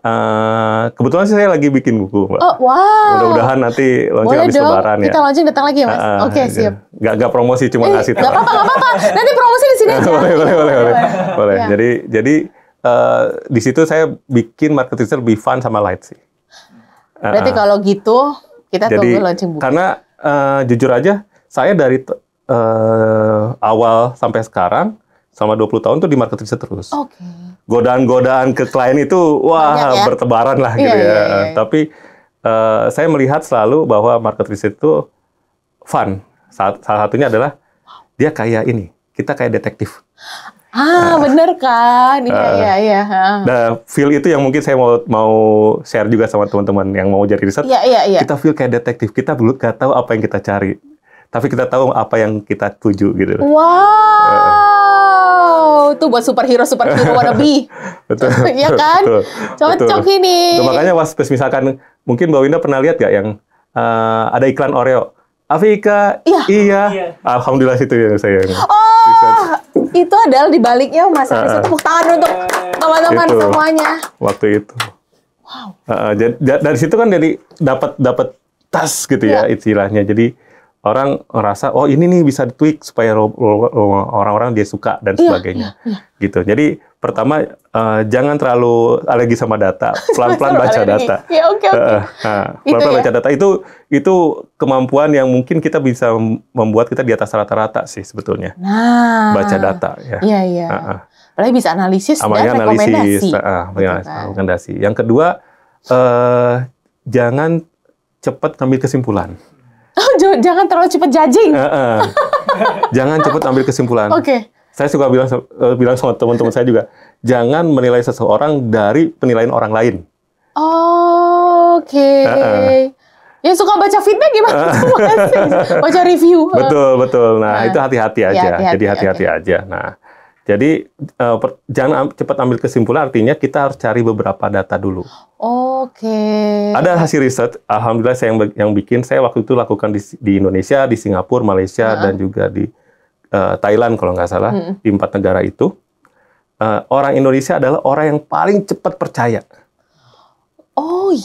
kebetulan sih saya lagi bikin buku, Mbak. Oh, wow. Mudah-mudahan nanti launching habis Lebaran ya. Kita launching datang lagi ya, Mas. Siap. Nggak promosi, cuma ngasih tahu. Nggak apa-apa. Nanti promosi di sini aja. boleh. Jadi di situ saya bikin market research lebih fun sama light sih. Berarti kalau gitu kita tunggu launching buku. Karena jujur aja, saya dari awal sampai sekarang selama 20 tahun tuh di market research terus. Godaan-godaan ke klien itu bertebaran lah gitu ya. Tapi saya melihat selalu bahwa market research itu fun. Salah satunya adalah dia kayak ini, kita kayak detektif. Bener kan? Iya. Nah, feel itu yang mungkin saya mau share juga sama teman-teman yang mau jadi riset. Kita feel kayak detektif. Kita belum nggak tahu apa yang kita cari, tapi kita tahu apa yang kita tuju gitu. Wow, itu buat superhero wannabe. Betul. Iya kan? Cocok ini. Makanya misalkan mungkin Mbak Winda pernah lihat gak yang ada iklan Oreo? Afika, iya. Alhamdulillah itu yang saya. Itu adalah di baliknya Mas Haris. Tepuk tangan untuk teman-teman semuanya. Waktu itu. Wow. Dari situ kan jadi dapat tas gitu ya istilahnya. Jadi orang ngerasa, oh ini nih bisa ditweak supaya orang-orang dia suka dan sebagainya. Gitu. Jadi pertama jangan terlalu alergi sama data, pelan-pelan baca data. Pelan-pelan baca data itu kemampuan yang mungkin kita bisa membuat kita di atas rata-rata sih sebetulnya. Baca data ya. Iya. Apalagi bisa analisis dan rekomendasi. Rekomendasi. Yang kedua, jangan cepat ambil kesimpulan. Jangan terlalu cepat judging. Jangan cepat ambil kesimpulan. Saya suka bilang sama teman-teman saya juga, jangan menilai seseorang dari penilaian orang lain. Ya suka baca feedback gimana? Baca review. Betul. Nah, itu hati-hati aja. Jadi hati-hati aja. Nah, jadi jangan cepat ambil kesimpulan, artinya kita harus cari beberapa data dulu. Ada hasil riset, alhamdulillah saya yang bikin, saya waktu itu lakukan di Indonesia, di Singapura, Malaysia, dan juga di Thailand kalau nggak salah, di 4 negara itu. Orang Indonesia adalah orang yang paling cepat percaya.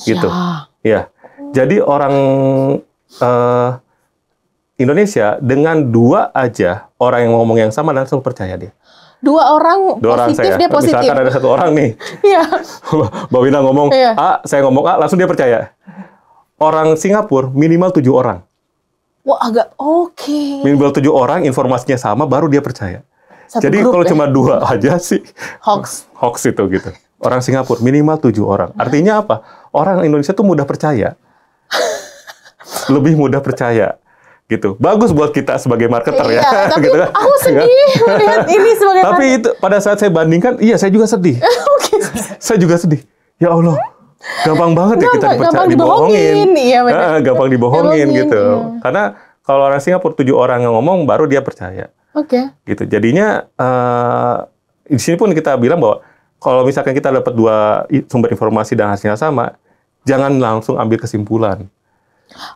Gitu. Ya. Jadi orang Indonesia dengan 2 aja orang yang ngomong yang sama langsung percaya dia. 2 orang positif, dia positif. Misalkan ada 1 orang nih, Mbak Wina ngomong A, saya ngomong A, langsung dia percaya. Orang Singapura minimal 7 orang. Wah, agak Minimal 7 orang, informasinya sama, baru dia percaya. Jadi kalau cuma 2 aja sih, hoax itu gitu. Orang Singapura minimal 7 orang. Artinya apa? Orang Indonesia tuh mudah percaya. Lebih mudah percaya. Gitu. Bagus buat kita sebagai marketer ya. Tapi gitu kan? Aku sedih melihat ini sebagai Tapi itu pada saat saya bandingkan, saya juga sedih. Saya juga sedih. Ya Allah, gampang banget ya kita dibohongin. Gampang dibohongin gitu. Karena kalau orang Singapura 7 orang yang ngomong, baru dia percaya. Gitu. Jadinya di sini pun kita bilang bahwa kalau misalkan kita dapat 2 sumber informasi dan hasilnya sama, jangan langsung ambil kesimpulan.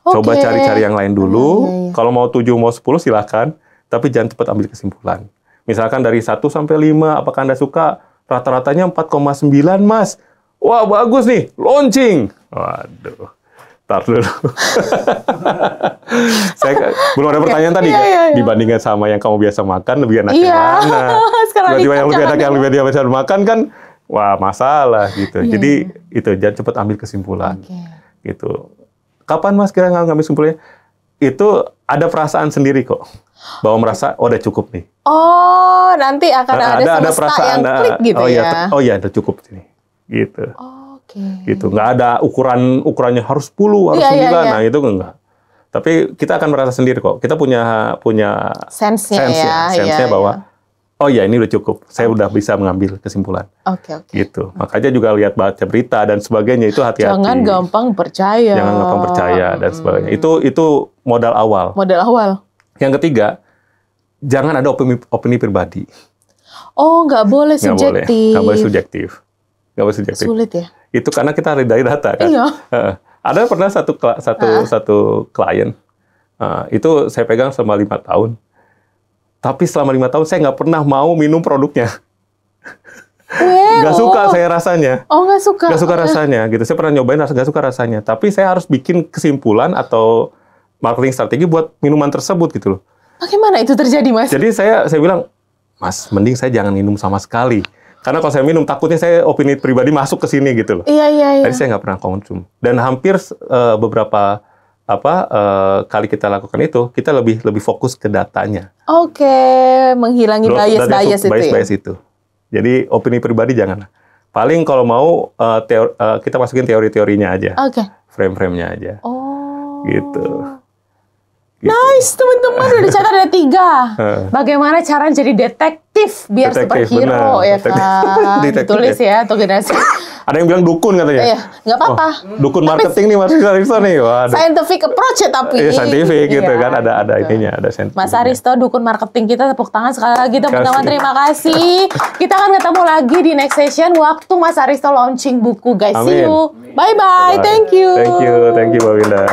Coba cari-cari yang lain dulu. Kalau mau 7, mau 10 silakan, tapi jangan cepat ambil kesimpulan. Misalkan dari 1 sampai 5, apakah Anda suka? Rata-ratanya 4,9, Mas. Wah, bagus nih, launching. Waduh. Tar dulu. Saya belum ada pertanyaan tadi dibandingkan sama yang kamu biasa makan, lebih enak yang mana? Tiba-tiba yang lebih enak yang lebih biasa makan kan wah masalah gitu. Iya, Jadi itu jangan cepat ambil kesimpulan. Oke. Gitu. Kapan Mas kira ngambil kesimpulannya? Itu ada perasaan sendiri kok. Bahwa merasa oh udah cukup nih. Oh, nanti akan ada semesta yang klik gitu Oh iya udah cukup ini. Gitu. Oke. Gitu. Nggak ada ukurannya harus 10, harus 9. Nah, itu enggak. Tapi kita akan merasa sendiri kok. Kita punya sense-nya bahwa oh ya ini udah cukup. Saya udah bisa mengambil kesimpulan. Oke. Gitu. Makanya juga lihat baca berita dan sebagainya itu hati-hati. Jangan gampang percaya dan sebagainya. Itu modal awal. Yang ketiga, jangan ada opini pribadi. Oh, nggak boleh subjektif. Nggak boleh subjektif. Sulit ya? Itu karena kita dari data kan. Iya. Ada pernah satu klien, itu saya pegang selama 5 tahun. Tapi selama 5 tahun saya nggak pernah mau minum produknya. Nggak suka saya rasanya. Oh, nggak suka. Nggak suka rasanya gitu. Saya pernah nyobain nggak suka rasanya. Tapi saya harus bikin kesimpulan atau marketing strategi buat minuman tersebut gitu loh. Bagaimana itu terjadi, Mas? Jadi saya bilang, Mas, mending saya jangan minum sama sekali. Karena kalau saya minum, takutnya saya opini pribadi masuk ke sini gitu loh. Iya. Jadi saya nggak pernah konsum. Dan hampir beberapa kali kita lakukan itu, kita lebih fokus ke datanya. Oke, menghilangi bias itu. Jadi opini pribadi jangan. Paling kalau mau kita masukin teori-teorinya aja. Oke. Frame-frame-nya aja. Oh. Gitu. Nice, teman-teman. Udah dicatat ada 3. Bagaimana cara jadi detektif biar superhero, ya kan? Ditulis ya, untuk generasi. Ada yang bilang dukun katanya. Iya, nggak apa-apa. Dukun marketing nih Mas Aristo nih. Waduh. Scientific approach ya tapi. Iya, scientific gitu kan. Ada ininya, ada scientific. Mas Aristo, dukun marketing kita, tepuk tangan sekali lagi teman-teman. Terima kasih. Kita akan ketemu lagi di next session waktu Mas Aristo launching buku, guys. See you. Bye-bye. Thank you. Thank you, Mbak Winda.